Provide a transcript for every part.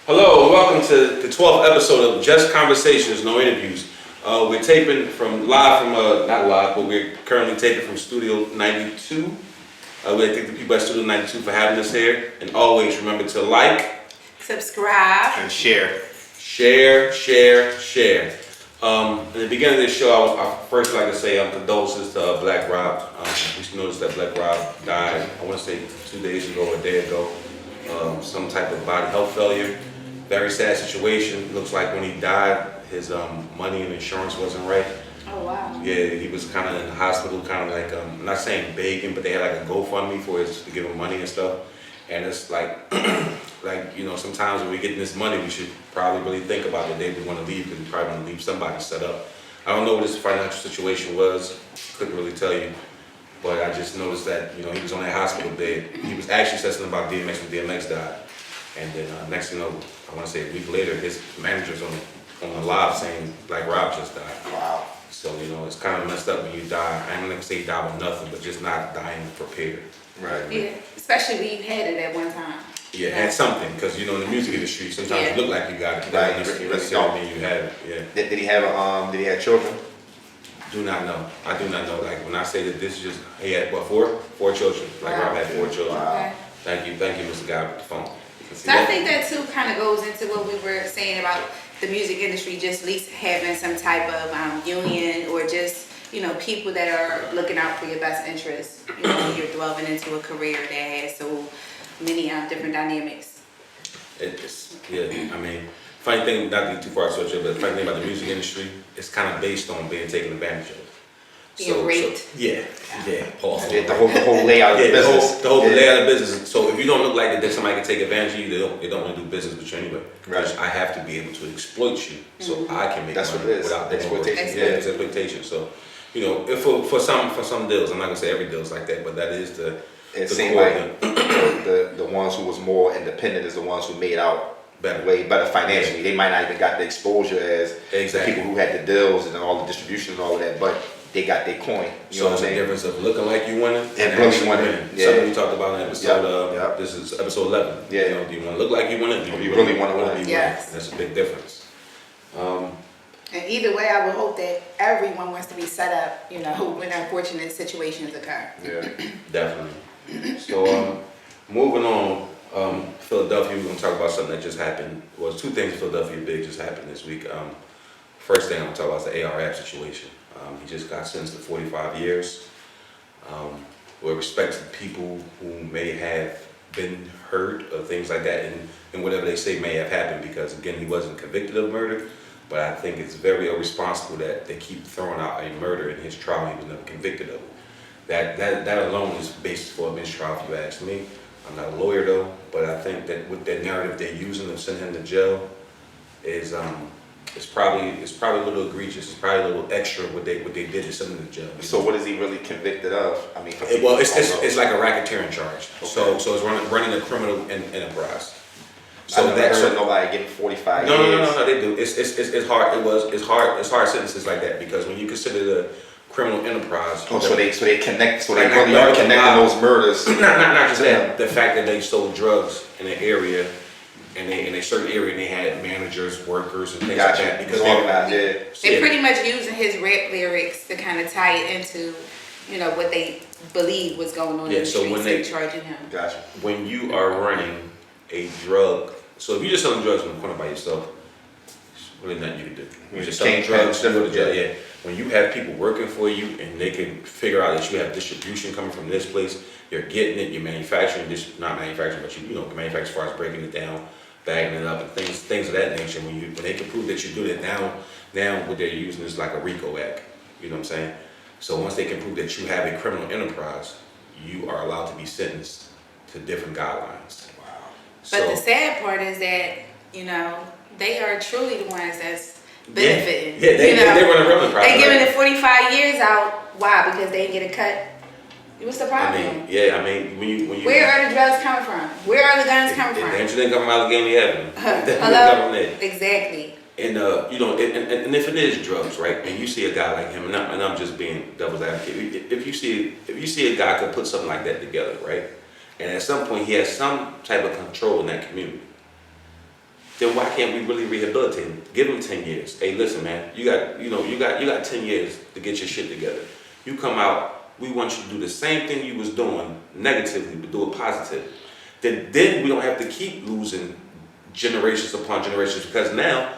Hello, welcome to the 12th episode of Just Conversations, No Interviews. We're taping not live, but we're currently taping from Studio 92. We thank the people at Studio 92 for having us here. And always remember to like, subscribe, and share. Share. In the beginning of this show, I first like to say condolences to Black Rob. We noticed that Black Rob died, I want to say 2 days ago or a day ago. Some type of body health failure. Very sad situation. Looks like when he died, his money and insurance wasn't right. Oh wow. Yeah, he was kind of in the hospital, kind of like, I'm not saying begging, but they had like a GoFundMe to give him money and stuff. And it's like, sometimes when we get this money, we should probably really think about the day we want to leave, because we probably want to leave somebody set up. I don't know what his financial situation was. Couldn't really tell you. But I just noticed that, he was on that hospital bed. He was actually said something about DMX when DMX died. And then next thing you know, I want to say a week later, his manager's on the live saying Black Rob just died. Wow. So, it's kind of messed up when you die. I'm not going to say die with nothing, but just not dying prepared. Right. Yeah, especially when you had it at one time. Yeah, had something, because in the music industry, sometimes Yeah. it look like you got it. Right, That you really necessarily don't. mean you have it. Yeah. Did he have children? Do not know. I do not know. Like when I say that this is just, he had four children. Like Wow. Rob had 4 children. Wow. Okay. Thank you, Mr. Guy with the phone. You can see So I that. think that too kind of goes into what we were saying about the music industry, just at least having some type of union, or just people that are looking out for your best interests. When you're delving into a career that has so many different dynamics. Funny thing, not to get too far switch it, but the funny thing about the music industry, it's kind of based on being taken advantage of. Being raped. Yeah, Paul. The whole layout of the business. The whole layout of business. So if you don't look like that somebody can take advantage of you, they don't want to do business with you anyway. Right. I have to be able to exploit you, so I can make That's money what it is. without Exploitation. Yeah, it's exploitation. So, if for some deals, I'm not gonna say every deal is like that, but that is the. It the seemed core like the ones who was more independent is the ones who made out way better financially. They might not even got the exposure as Exactly. the people who had the deals and all the distribution and all of that, but they got their coin. You know So what it's I'm a saying? difference of looking like you winning And really actually winning. Yeah. Something we talked about in episode. Yep. This is episode 11. Yeah. Do you want to look like you winning? Do Or you really wanna win? be Yes. winning? That's a big difference. And either way, I would hope that everyone wants to be set up, when unfortunate situations occur. Yeah. Definitely. So moving on, Philadelphia. We're gonna talk about something that just happened. Well, 2 things in Philadelphia big just happened this week. First thing I'm gonna talk about is the AR App situation. He just got sentenced to 45 years. With respect to people who may have been hurt or things like that, and whatever they say may have happened, because again, he wasn't convicted of murder, but I think it's very irresponsible that they keep throwing out a murder in his trial. He was never convicted of it. That alone is basis for a mistrial, if you ask me. I'm not a lawyer though, but I think that with that narrative they're using to send him to jail is it's probably a little egregious. It's probably a little extra what they did to send him to jail. So what is he really convicted of? I mean, It's like a racketeering charge. Okay. So it's running a criminal enterprise. So I never heard of nobody getting 45 years. No, they do. It's hard sentences like that, because when you consider the criminal enterprise. Oh, so they connect. So they Like, really like, are connecting those murders. Not just to that. them. The fact that they sold drugs in an area, and in a certain area, and they had managers, workers, and things Gotcha. like that. Because organized, yeah. They pretty much using his rap lyrics to kind of tie it into, what they believe was going on Yeah, in the so streets when and they- charging him. Gotcha. When you are running a drug, so if you're just selling drugs in the corner by yourself, there's really nothing you can do. You're just selling drugs, you go to jail. Yeah. When you have people working for you and they can figure out that you have distribution coming from this place, you're getting it, you're manufacturing this, not manufacturing, but you manufacture as far as breaking it down, bagging it up, and things of that nature. When they can prove that you do that, now what they're using is like a RICO Act. You know what I'm saying? So once they can prove that you have a criminal enterprise, you are allowed to be sentenced to different guidelines. Wow. But the sad part is that, they are truly the ones that's benefiting. Yeah, they run a revenue profit. They giving the 45 years out. Why? Because they didn't get a cut. What's the problem? when you Where are the drugs coming from? Where are the guns coming The from? entry didn't come from Allegheny Avenue. Hello? Exactly. And and if it is drugs, right? And you see a guy like him, and I'm just being devil's advocate. If you see a guy could put something like that together, right? And at some point he has some type of control in that community. then why can't we really rehabilitate him? Give him 10 years. Hey, listen, man, you got 10 years to get your shit together. You come out, we want you to do the same thing you was doing negatively, but do it positive. Then we don't have to keep losing generations upon generations, because now,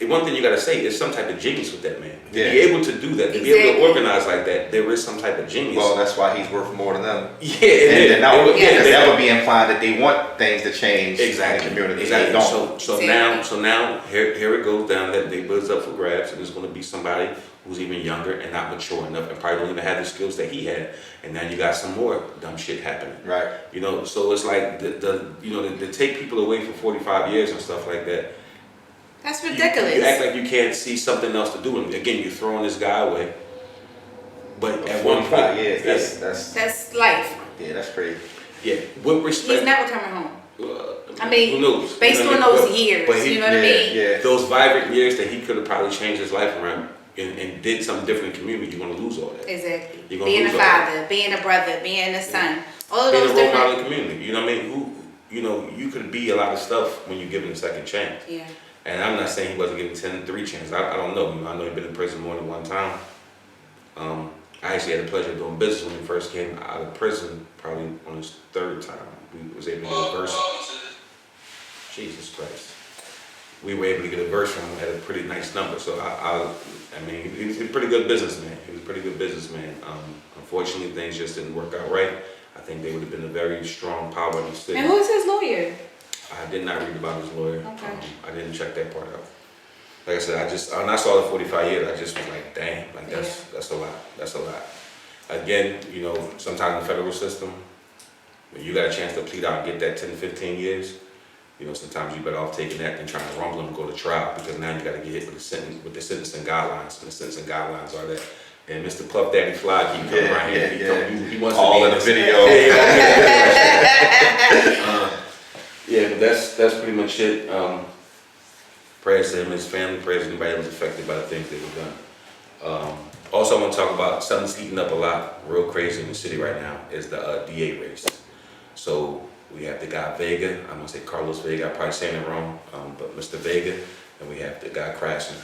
one thing you gotta say is some type of genius with that man. To be able to do that, to be able to organize like that, there is some type of genius. Well, that's why he's worth more than them. Yeah, that would be implying that they want things to change in the community. Exactly. They don't. So now here it goes down that big buzz up for grabs, and it's going to be somebody who's even younger and not mature enough, and probably don't even have the skills that he had. And now you got some more dumb shit happening. Right. So it's like to take people away for 45 years and stuff like that. That's ridiculous. You act like you can't see something else to do, and again, you're throwing this guy away. But at one point, that's life. Yeah, that's crazy. Yeah, with respect, he's never coming home. I who mean, knows? Based on those years, you know what I mean? Yeah. Those vibrant years that he could have probably changed his life around and did something different in the community, you're going to lose all that. Exactly. Being a father, being a brother, being a son, all of those being a role model different. in the community. You know what I mean? You could be a lot of stuff when you're given a second chance. Yeah. And I'm not saying he wasn't given 3 chances. I don't know. I know he's been in prison more than one time. I actually had the pleasure of doing business when he first came out of prison, probably on his 3rd time. We was able to get a verse. Jesus Christ. We were able to get a verse from him at a pretty nice number. So I mean, he was a pretty good businessman. Unfortunately, things just didn't work out right. I think they would have been a very strong power in the city. And who's his lawyer? I did not read about his lawyer. Okay. I didn't check that part out. Like I said, when I saw the 45 years, I just was like, damn, like that's a lot. That's a lot. Again, sometimes in the federal system, when you got a chance to plead out and get that 10, 15 years, sometimes you better off taking that than trying to rumble and go to trial, because now you got to get hit with the sentencing guidelines. And the sentencing guidelines are that. And Mr. Puff Daddy Fly keep coming around here. He wants all to be in the video. Yeah, but that's pretty much it. Prayers to him and his family. Prayers to anybody that was affected by the things that were done. Also, I want to talk about something that's heating up a lot, real crazy in the city right now, is the DA race. So we have the guy Vega. I'm gonna say Carlos Vega. I'm probably saying it wrong, but Mr. Vega, and we have the guy Krasner.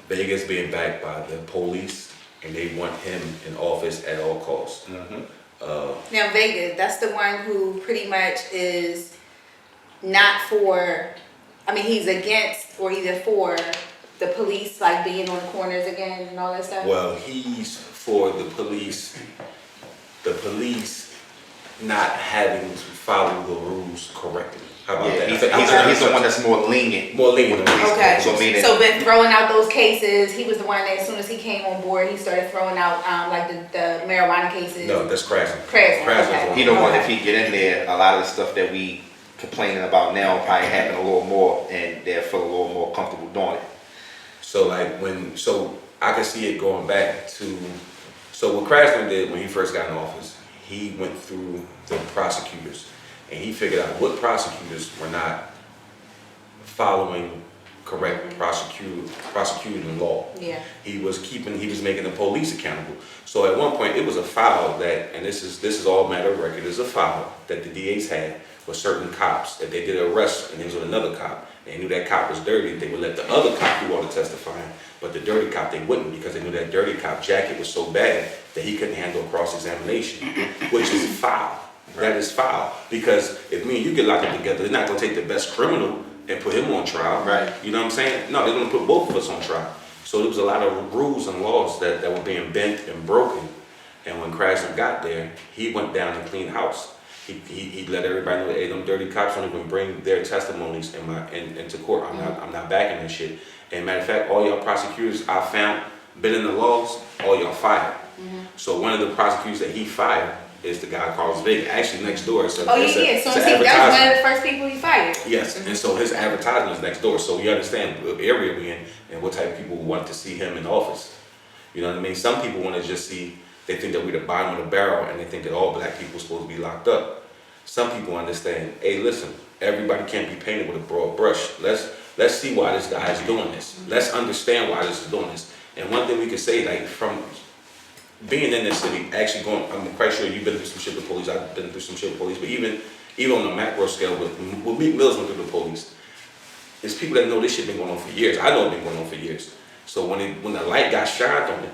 Vega's being backed by the police, and they want him in office at all costs. Now Vega, that's the one who pretty much is not for. I mean, he's against or either for the police, like being on the corners again and all that stuff. Well, he's for the police not having to follow the rules correctly. How about that? He's the one that's more lenient. Okay. So been throwing out those cases. He was the one that as soon as he came on board, he started throwing out like the marijuana cases. No, that's Krasner. Okay. He the one, if he get in there, a lot of the stuff that we complaining about now probably happen a little more, and they'll feel a little more comfortable doing it. So I can see it going back to, so what Krasner did when he first got in office, he went through the prosecutors, and he figured out what prosecutors were not following correct prosecuting law. Yeah. He was making the police accountable. So at one point it was a file that, and this is all matter of record, is a file that the DAs had with certain cops. If they did an arrest and he was with another cop, and they knew that cop was dirty, they would let the other cop do all the testifying, but the dirty cop they wouldn't, because they knew that dirty cop jacket was so bad that he couldn't handle a cross-examination, which is foul. That is foul, because if me and you get locked up together, they're not going to take the best criminal and put him on trial. Right. You know what I'm saying? No, they're going to put both of us on trial. So there was a lot of rules and laws that were being bent and broken. And when Krasner got there, he went down and cleaned house. He let everybody know, hey, them dirty cops don't even bring their testimonies into court. I'm not backing that shit. And matter of fact, all y'all prosecutors I found bending the laws, all y'all fired. So one of the prosecutors that he fired is the guy Carlos Vega, actually next door. So that was one of the first people he fired. Yes, and so his advertisement is next door. So you understand the area we're in and what type of people want to see him in office. You know what I mean? Some people want to just see, they think that we're the bottom of the barrel, and they think that all black people are supposed to be locked up. Some people understand, hey, listen, everybody can't be painted with a broad brush. Let's see why this guy is doing this. Let's understand why this is doing this. And one thing we can say, like, from being in this city, actually I'm quite sure you've been through some shit with police. I've been through some shit with police, but even on a macro scale, with Meek Mills went through the police. It's people that know this shit been going on for years. I know it been going on for years. So when the light got shined on it,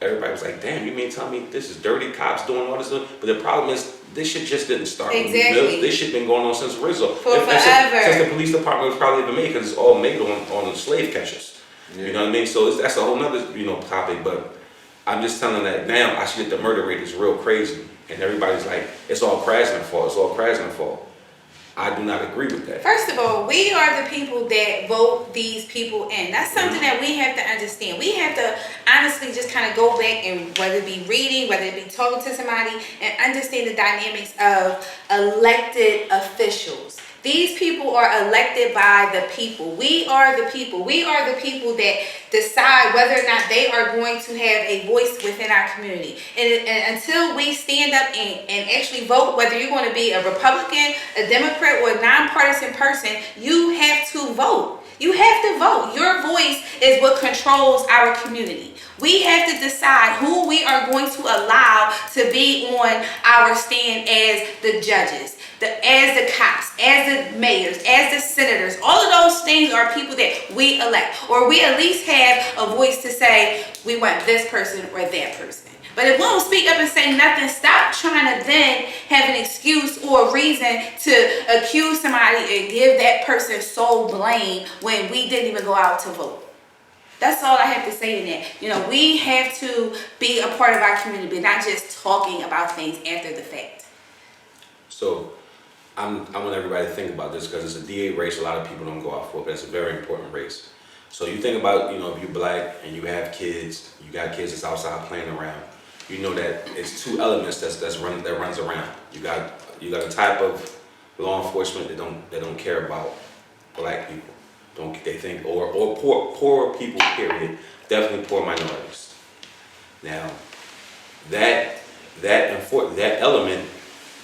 everybody was like, damn, you mean tell me this is dirty cops doing all this stuff? But the problem is, this shit just didn't start with Meek Mill. This shit been going on since Rizzo. Forever. Since the police department was probably even made, because it's all made on the slave catchers. Yeah. You know what I mean? So that's a whole nother, topic, but I'm just telling that now, I see that the murder rate is real crazy. And everybody's like, it's all Krasner's fault, it's all Krasner's fault. I do not agree with that. First of all, we are the people that vote these people in. That's something that we have to understand. We have to honestly just kind of go back and whether it be reading, whether it be talking to somebody, and understand the dynamics of elected officials. These people are elected by the people. We are the people. We are the people that decide whether or not they are going to have a voice within our community. And until we stand up and actually vote, whether you're going to be a Republican, a Democrat, or a nonpartisan person, you have to vote. You have to vote. Your voice is what controls our community. We have to decide who we are going to allow to be on our stand as the judges, as the cops, as the mayors, as the senators. All of those things are people that we elect, or we at least have a voice to say we want this person or that person. But if we don't speak up and say nothing, stop trying to then have an excuse or a reason to accuse somebody and give that person sole blame when we didn't even go out to vote. That's all I have to say in that. We have to be a part of our community, not just talking about things after the fact. So I want everybody to think about this because it's a DA race. A lot of people don't go out for it, but it's a very important race. So you think about, if you're black and you have kids, you got kids that's outside playing around. You know that it's two elements that runs around. You got a type of law enforcement that don't care about black people. They think or poor people, period. Definitely poor minorities. Now that element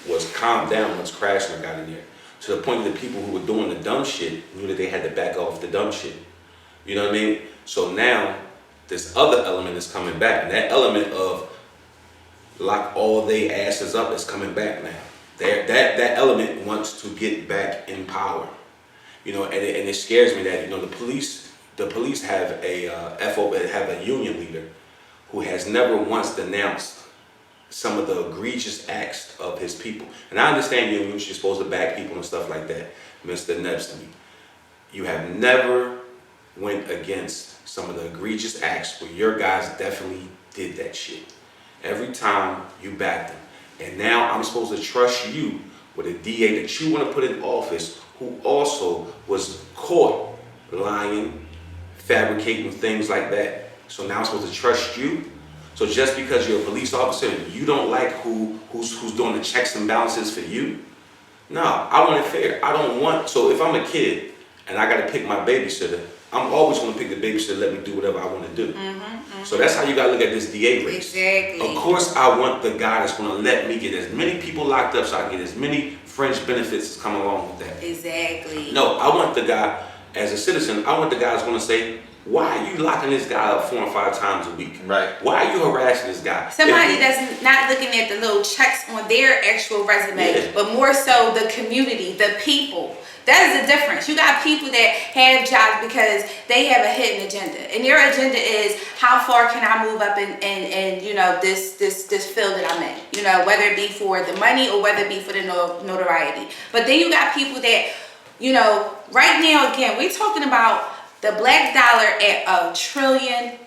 was calmed down once Krasner got in there. To the point that the people who were doing the dumb shit knew that they had to back off the dumb shit. You know what I mean? So now this other element is coming back. And that element of lock all they asses up is coming back now. That element wants to get back in power. And it scares me that the police have a union leader who has never once denounced some of the egregious acts of his people. And I understand unions, you're supposed to back people and stuff like that, Mr. Nepstein. You have never went against some of the egregious acts where your guys definitely did that shit. Every time you backed them. And now I'm supposed to trust you with a DA that you want to put in office who also was caught lying, fabricating things like that. So now I'm supposed to trust you. So just because you're a police officer and you don't like who's doing the checks and balances for you? No, I want it fair. I don't want, so if I'm a kid and I got to pick my babysitter, I'm always going to pick the babysitter to let me do whatever I want to do. So that's how you got to look at this DA race. Exactly. Of course, I want the guy that's going to let me get as many people locked up so I can get as many fringe benefits that come along with that. Exactly. No, I want the guy, as a citizen, I want the guy that's going to say, why are you locking this guy up 4 and 5 times a week? Right. Why are you harassing this guy? Somebody that's not looking at the little checks on their actual resume, but more so the community, the people. That is the difference. You got people that have jobs because they have a hidden agenda, and their agenda is how far can I move up in this field that I'm in. Whether it be for the money or whether it be for the notoriety. But then you got people that, right now again, we're talking about the black dollar at $1 trillion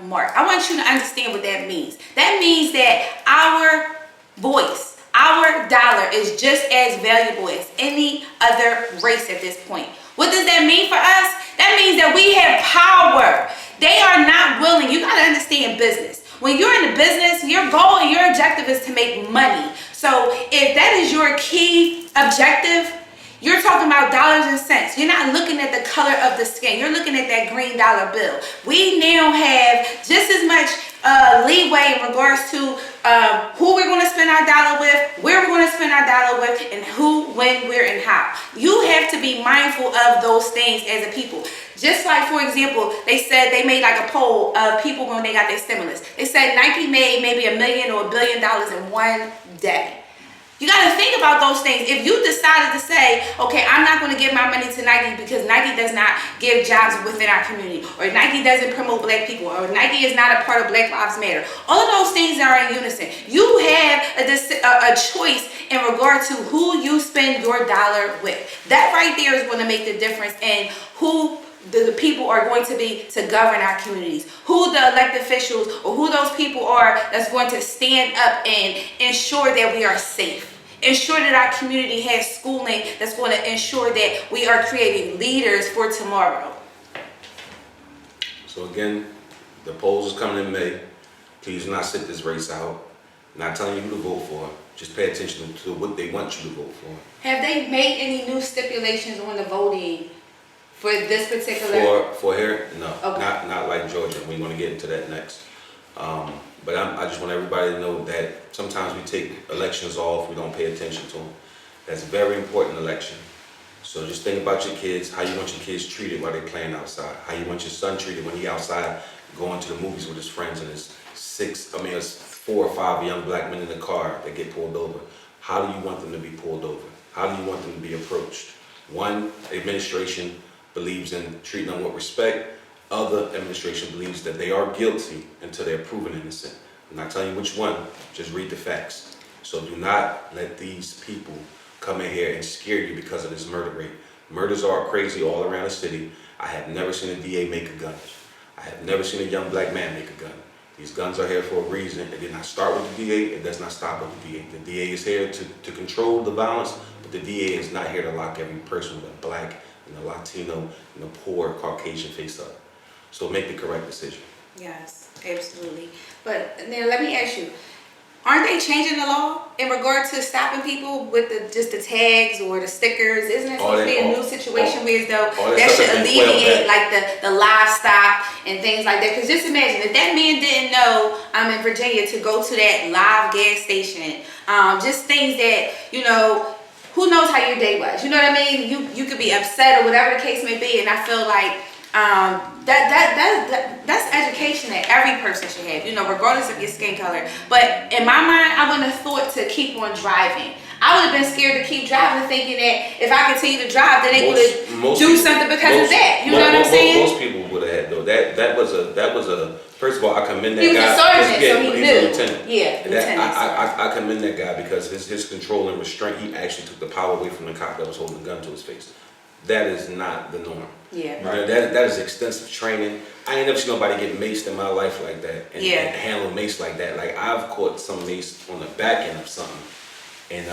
mark. I want you to understand what that means. That means that our voice, our dollar is just as valuable as any other race at this point. What does that mean for us? That means that we have power. They are not willing. You got to understand business. When you're in the business, your goal and your objective is to make money. So if that is your key objective, you're talking about dollars and cents. You're not looking at the color of the skin. You're looking at that green dollar bill. We now have just as much leeway in regards to who we're going to spend our dollar with, where we're going to spend our dollar with, and who, when, where, and how. You have to be mindful of those things as a people. Just like, for example, they said they made like a poll of people when they got their stimulus. They said Nike made maybe $1 million or $1 billion in one day. You got to think about those things. If you decided to say, okay, I'm not going to give my money to Nike because Nike does not give jobs within our community, or Nike doesn't promote black people, or Nike is not a part of Black Lives Matter. All of those things are in unison. You have a choice in regard to who you spend your dollar with. That right there is going to make the difference in who the people are going to be to govern our communities, who the elected officials or who those people are that's going to stand up and ensure that we are safe, ensure that our community has schooling that's going to ensure that we are creating leaders for tomorrow. So again, the polls is coming in May. Please do not sit this race out. Not telling you who to vote for. Just pay attention to what they want you to vote for. Have they made any new stipulations on the voting for this particular? For here, no, Okay. not like Georgia. We're going to get into that next. But I just want everybody to know that sometimes we take elections off. We don't pay attention to them. That's a very important election. So just think about your kids, how you want your kids treated while they're playing outside, how you want your son treated when he's outside going to the movies with his friends and his it's 4 or 5 young black men in the car that get pulled over. How do you want them to be pulled over? How do you want them to be approached? One administration believes in treating them with respect. Other administration believes that they are guilty until they're proven innocent. I'm not telling you which one, just read the facts. So do not let these people come in here and scare you because of this murder rate. Murders are crazy all around the city. I have never seen a DA make a gun. I have never seen a young black man make a gun. These guns are here for a reason. It did not start with the DA. It does not stop with the DA. The DA is here to control the violence, but the DA is not here to lock every person with a black and a Latino and a poor Caucasian face up. So make the correct decision. Yes, absolutely. But now let me ask you, aren't they changing the law in regard to stopping people with just the tags or the stickers? Isn't it supposed to be a new situation where as though that should alleviate like the livestock and things like that? Because just imagine if that man didn't know in Virginia to go to that live gas station, just things that, you know, who knows how your day was? You know what I mean? You could be upset or whatever the case may be, and I feel like that's education that every person should have, you know, regardless of your skin color. But in my mind, I wouldn't have thought to keep on driving. I would have been scared to keep driving, thinking that if I continue to drive, then they would do something because of that. You know what I'm saying? Most people would have had though. That was a. First of all, I commend that guy. He was a sergeant, so he knew. A lieutenant. Yeah, lieutenant. I commend that guy because his control and restraint. He actually took the power away from the cop that was holding the gun to his face. That is not the norm. Yeah. Right. That is extensive training. I ain't never seen nobody get maced in my life like that and handle mace like that. Like I've caught some mace on the back end of something, and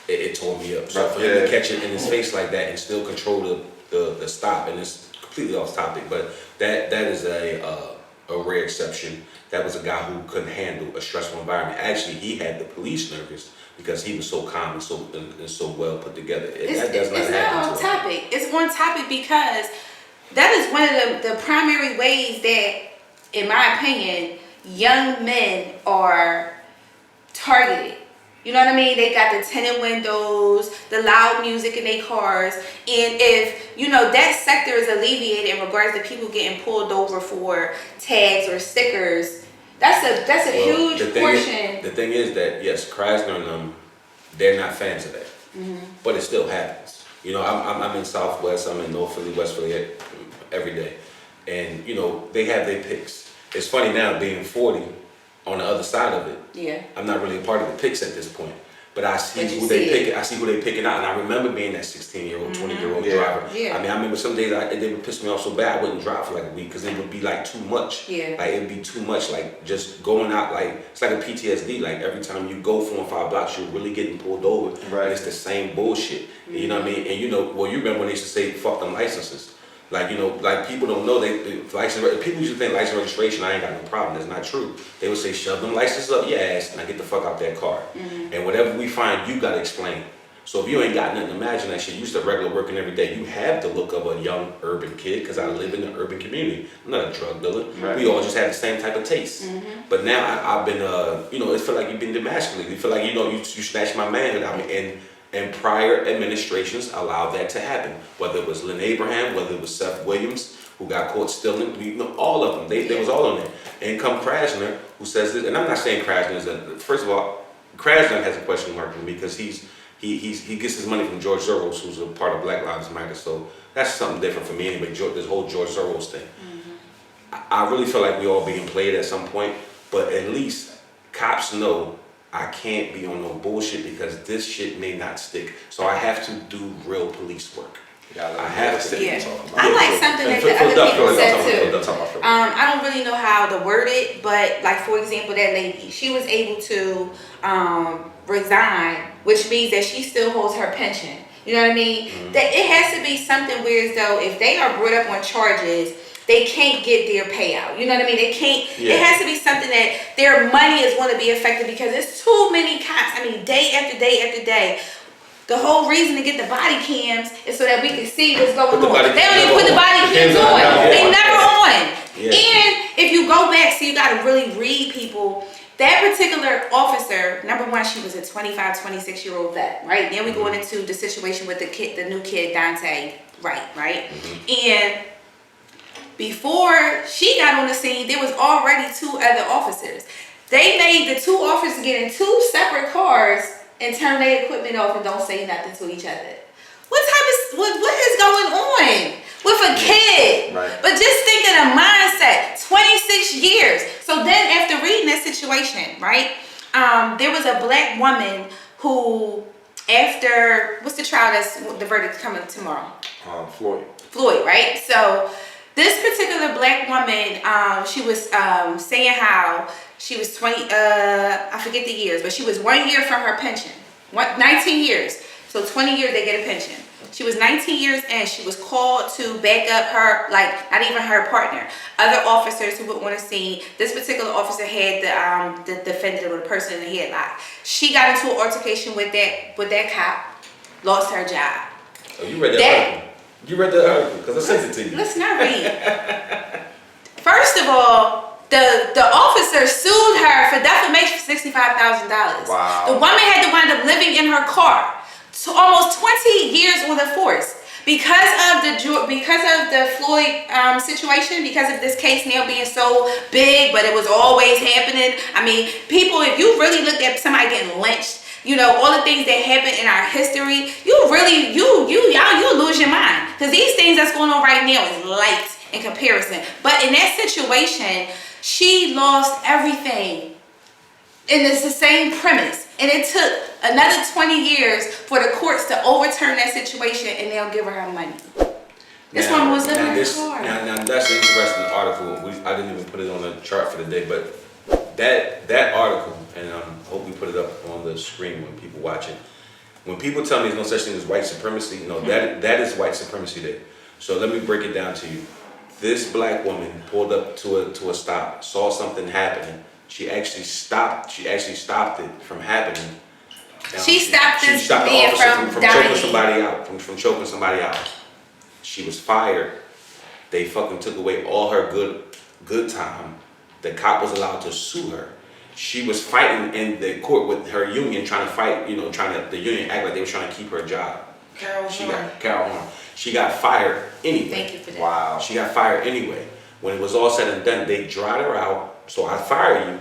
it tore me up. So for him to catch it in his face like that and still control the stop, and it's completely off topic, but that is a rare exception. That was a guy who couldn't handle a stressful environment. Actually, he had the police nervous because he was so calm and so well put together. That does not happen. It's not on topic. It's on topic because that is one of the primary ways that, in my opinion, young men are targeted. You know what I mean? They got the tinted windows, the loud music in their cars, and if, you know, that sector is alleviated in regards to people getting pulled over for tags or stickers, that's a huge portion. The thing is that, yes, Krasner and them, they're not fans of that, but it still happens. You know, I'm in Southwest, I'm in North Philly, West Philly every day, and, you know, they have their picks. It's funny now, being 40, on the other side of it, I'm not really a part of the picks at this point, but I see who they pick. I see who they picking out, and I remember being that 16-year-old, 20-year-old driver. Yeah. I mean, I remember some days they would piss me off so bad I wouldn't drive for like a week because it would be like too much. Yeah. Like it'd be too much. Like just going out, like it's like a PTSD. Like every time you go 4 or 5 blocks, you're really getting pulled over. Right. And it's the same bullshit. You know what I mean? And you know, well, you remember when they used to say fuck them licenses. Like, you know, like people don't know people used to think license registration, I ain't got no problem. That's not true. They would say, shove them licenses up your ass and I get the fuck out that car. And whatever we find, you gotta explain. So if you ain't got nothing to imagine that shit, you used to regular working every day, you have the look of a young urban kid because I live in the urban community. I'm not a drug dealer. Right. We all just have the same type of taste. But now I've been, you know, it feel like you've been demasculated. You feel like, you know, you snatched my manhood out of me. And prior administrations allowed that to happen. Whether it was Lynn Abraham, whether it was Seth Williams, who got caught stealing, you know, all of them. They was all on there. And come Krasner, who says this, and I'm not saying Krasner is first of all, Krasner has a question mark for me because he gets his money from George Soros, who's a part of Black Lives Matter. So that's something different for me anyway. This whole George Soros thing. I really feel like we all being played at some point, but at least cops know I can't be on no bullshit because this shit may not stick. So I have to do real police work. I have to. Yeah. I like something that the other people said too. I don't really know how to word it, but like for example, that lady, she was able to resign, which means that she still holds her pension. You know what I mean? That it has to be something where as though if they are brought up on charges, they can't get their payout. You know what I mean? They can't. Yeah. It has to be something that their money is going to be affected because it's too many cops. I mean, day after day after day. The whole reason to get the body cams is so that we can see what's going on. They don't even put the body cams on. They never on. Yeah. And if you go back, so you got to really read people. That particular officer, number one, she was a 25, 26-year-old vet, right? Then we going into the situation with the kid, the new kid, Dante, right? And before she got on the scene, there was already 2 other officers. They made the 2 officers get in 2 separate cars and turn their equipment off and don't say nothing to each other. What is going on with a kid? Right. But just think of the mindset, 26 years. So then after reading that situation, right, there was a black woman who, after, what's the trial that's the verdict coming tomorrow? Floyd, right? So this particular black woman, she was saying how she was 20, I forget the years, but she was 1 year from her pension. 19 years. So 20 years they get a pension. She was 19 years in. She was called to back up her, like, not even her partner. Other officers who would want to see. This particular officer had the defendant or the person in the headlock. She got into an altercation with that cop, lost her job. Oh, you read that article? You read that article because I sent it to you. Let's not read. First of all, the officer sued her for defamation for $65,000. Wow. The woman had to wind up living in her car, so almost 20 years on the force because of the Floyd situation, because of this case now being so big, but it was always happening. I mean, people, if you really look at somebody getting lynched, you know, all the things that happen in our history, you lose your mind because these things that's going on right now is light in comparison. But in that situation, she lost everything. And it's the same premise. And it took another 20 years for the courts to overturn that situation and they'll give her money. This woman was living in her car. Now that's an interesting article. I didn't even put it on the chart for the day, but that article, and I hope we put it up on the screen when people watch it. When people tell me there's no such thing as white supremacy, no, that is white supremacy there. So let me break it down to you. This black woman pulled up to a stop, saw something happening. She actually stopped it from happening. She stopped the officer from dying. choking somebody out, from choking somebody out. She was fired. They fucking took away all her good time. The cop was allowed to sue her. She was fighting in the court with her union, trying to fight, the union act like they were trying to keep her job. Carol Horn. She got fired anyway. Thank you for that. Wow. She got fired anyway. When it was all said and done, they dried her out. So I fire you.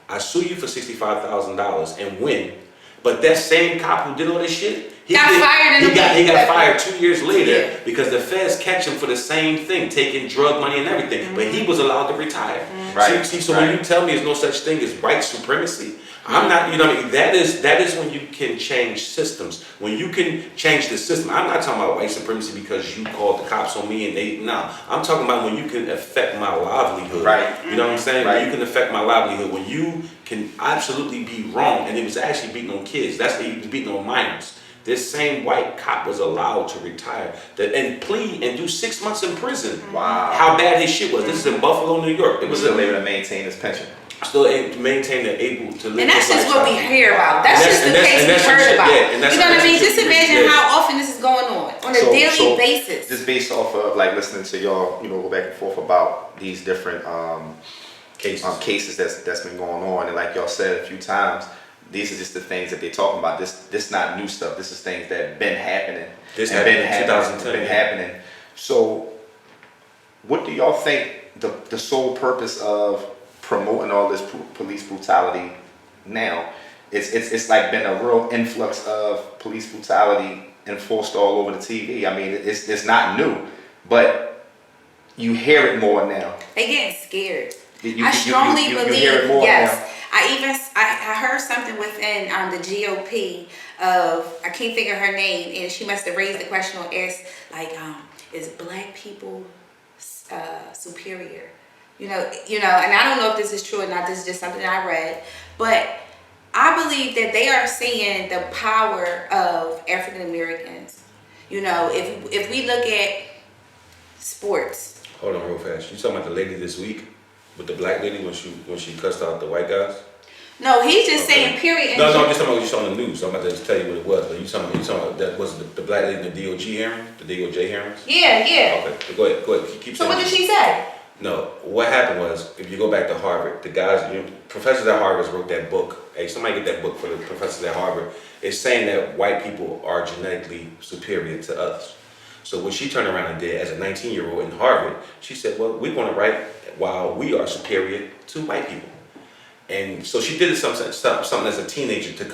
I sue you for $65,000 and win. But that same cop who did all this shit, he got fired 2 years later because the feds catch him for the same thing, taking drug money and everything. But he was allowed to retire. Right. See, when you tell me there's no such thing as white supremacy, I'm not, that is when you can change systems. When you can change the system. I'm not talking about white supremacy because you called the cops on me and I'm talking about when you can affect my livelihood. Right. You know what I'm saying? Right. When you can affect my livelihood, when you can absolutely be wrong, and it was actually beating on kids. He was beating on minors. This same white cop was allowed to retire and plead and do 6 months in prison. Wow. How bad his shit was. This is in Buffalo, New York. It was still able to maintain his pension. Still able to maintain and able to live. And that's just what we lifestyle. hear about. That's just the case we heard about. You know what I mean? Just imagine how often this is going on a daily basis. Just based off of like listening to y'all, go back and forth about these different cases that's been going on, and like y'all said a few times, these are just the things that they're talking about. This not new stuff. This is things that been happening. This happened in 2010. Been happening. So, what do y'all think the sole purpose of promoting all this police brutality now it's like been a real influx of police brutality enforced all over the TV. I mean, it's not new, but you hear it more now. They getting scared. You I strongly believe, hear it more yes. now. I heard something within the GOP of, I can't think of her name, and she must have raised the question or asked, like, is black people superior? You know, and I don't know if this is true or not. This is just something I read, but I believe that they are seeing the power of African Americans. You know, if we look at sports. Hold on real fast. You talking about the lady this week with the black lady when she cussed out the white guys? No, he's just Okay. saying period. No, I'm just talking about what you saw on the news. I'm about to tell you what it was. But you talking about that was the black lady in the DOJ hearing? The DOJ hearings? Yeah. Okay, go ahead. Keep So saying what did it. she say? No, what happened was, if you go back to Harvard, the guys, professors at Harvard wrote that book. Hey, somebody get that book for the professors at Harvard. It's saying that white people are genetically superior to us. So what she turned around and did as a 19-year-old in Harvard, she said, well, we're going to write while we are superior to white people. And so she did something as a teenager to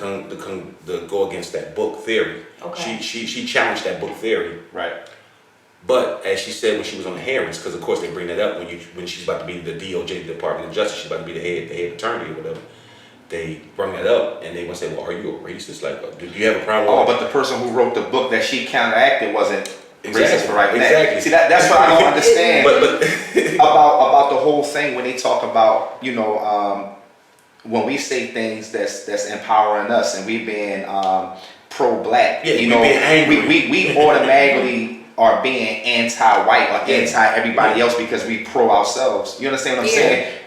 go against that book theory. Okay. She challenged that book theory. Right. But as she said when she was on the hearings, because of course they bring that up when she's about to be the DOJ, Department of Justice, she's about to be the head attorney or whatever. They bring that up and they want to say, well, are you a racist? Like, do you have a problem? Oh, but the person who wrote the book that she counteracted wasn't racist for writing exactly. that. See, that's what I don't understand But about the whole thing when they talk about, when we say things that's empowering us and we being pro-black, yeah, being angry. we automatically are being anti-white or anti-everybody else because we pro ourselves. You understand what I'm saying?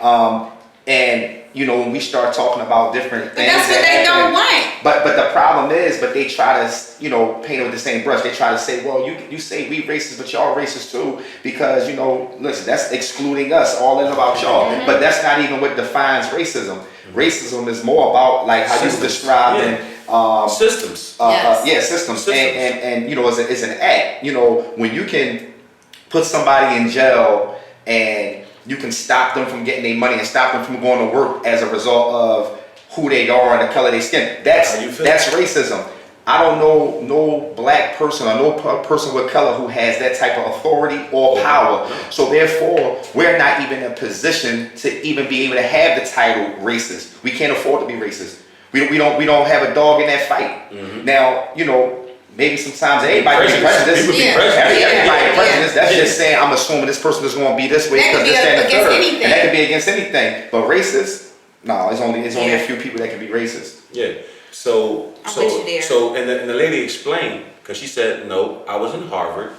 And when we start talking about different things, that's what they don't want. But the problem is, they try to paint it with the same brush. They try to say, well, you say we racist, but y'all racist too because listen, that's excluding us. All in about y'all, but that's not even what defines racism. Racism is more about like how you describe systems. Systems. And it's an act. When you can put somebody in jail and you can stop them from getting their money and stop them from going to work as a result of who they are and the color of their skin. That's racism. I don't know no black person or no person with color who has that type of authority or power. So therefore, we're not even in a position to even be able to have the title racist. We can't afford to be racist. We don't have a dog in that fight. Now, maybe sometimes everybody be prejudiced. Everybody prejudiced. That's just saying I'm assuming this person is going to be this way because this, that, and the third. And that could be against anything. But racist, no, it's only a few people that can be racist. Yeah. So and the lady explained, because she said, no, I was in Harvard,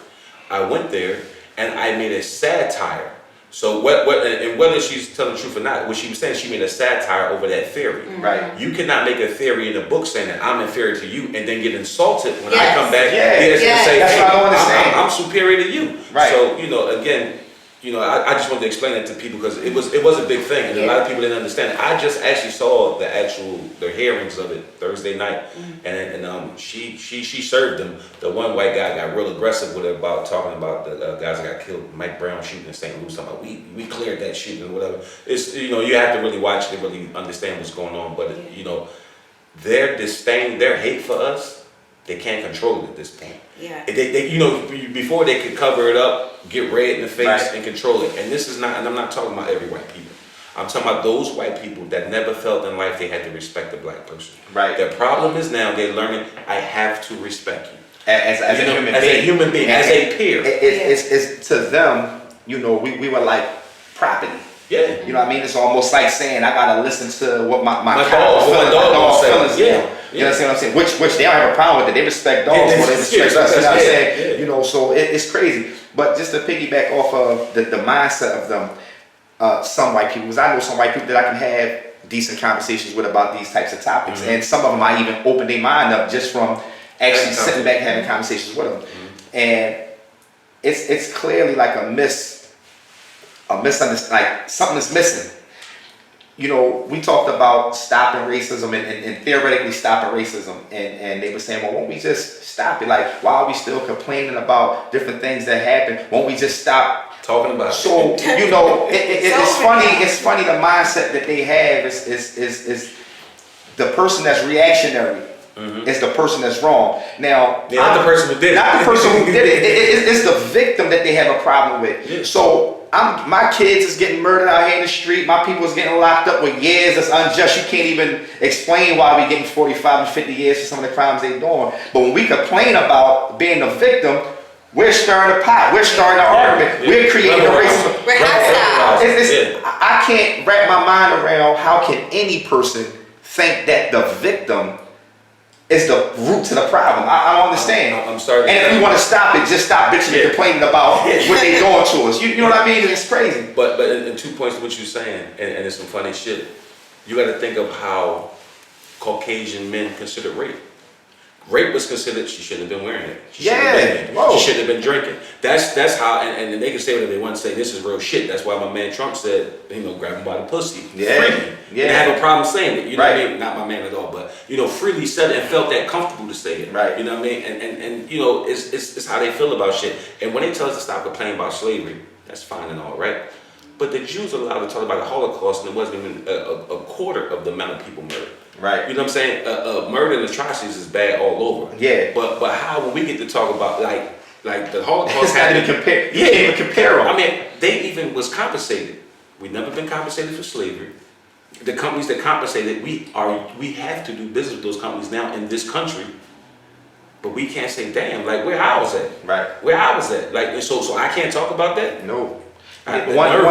I went there, and I made a satire. So whether she's telling the truth or not, what she was saying, she made a satire over that theory. Right. You cannot make a theory in a book saying that I'm inferior to you and then get insulted when I come back and say, that's what I don't understand. I'm superior to you. Right. So again, I just wanted to explain that to people because it was a big thing and a lot of people didn't understand it. I just actually saw the hearings of it Thursday night, and she served them. The one white guy got real aggressive with her about talking about the guys that got killed, Mike Brown shooting in St. Louis. Talking about we cleared that shooting and whatever. It's you have to really watch it to really understand what's going on. But their disdain, their hate for us, they can't control it at this point. Yeah. They before they could cover it up, get red in the face and control it. And this is not, and I'm not talking about every white people. I'm talking about those white people that never felt in life they had to respect a black person. Right. Their problem is now they're learning, I have to respect you. As a human being, as a peer. It's to them, we were like property. Yeah. You know what I mean? It's almost like saying I gotta listen to what my dog feelings. Yeah. You understand what I'm saying? Which they don't have a problem with it. They respect dogs more than they respect us. You know what I'm saying? Yeah. So it's crazy. But just to piggyback off of the mindset of them, some white people, because I know some white people that I can have decent conversations with about these types of topics, and some of them I even open their mind up just from actually sitting back having conversations with them, and it's clearly like a misunderstanding, like something is missing. We talked about stopping racism and theoretically stopping racism, and they were saying, well, won't we just stop it? Like, why are we still complaining about different things that happen? Won't we just stop talking about so it? It's funny. It's funny the mindset that they have is the person that's reactionary is the person that's wrong. Now, Yeah, not the person who did it. Not the person who did it. It's the victim that they have a problem with. Yeah. So my kids is getting murdered out here in the street. My people is getting locked up with years. That's unjust. You can't even explain why we getting 45 and 50 years for some of the crimes they doing. But when we complain about being the victim, we're stirring the pot. We're starting an argument. Yeah. We're creating a racism. We're hostile. I can't wrap my mind around how can any person think that the victim is the root to the problem. I don't understand. I'm sorry. And if we want to stop it, just stop bitching and complaining about what they doing to us. You know what I mean? It's crazy. But in 2 points to what you're saying, and it's some funny shit. You got to think of how Caucasian men consider rape. Rape was considered, she shouldn't have been wearing it. She shouldn't have been there. She shouldn't have been drinking. That's how, and they can say whatever they want to say. This is real shit. That's why my man Trump said, grab him by the pussy. Yeah. Freely. Yeah. And I have a problem saying it. You know Right. what I mean? Not my man at all, but, freely said it and felt that comfortable to say it. Right. You know what I mean? And it's how they feel about shit. And when they tell us to stop complaining about slavery, that's fine and all, right? But the Jews are allowed to talk about the Holocaust, and it wasn't even a quarter of the amount of people murdered. Right. You know what I'm saying? Murder and atrocities is bad all over. Yeah. But how when we get to talk about like the Holocaust It's not even happened? compare. You can't even compare them. I mean, they even was compensated. We've never been compensated for slavery. The companies that compensated, we have to do business with those companies now in this country. But we can't say, damn, like where I was at. Right. Where I was at. Like so I can't talk about that? No. One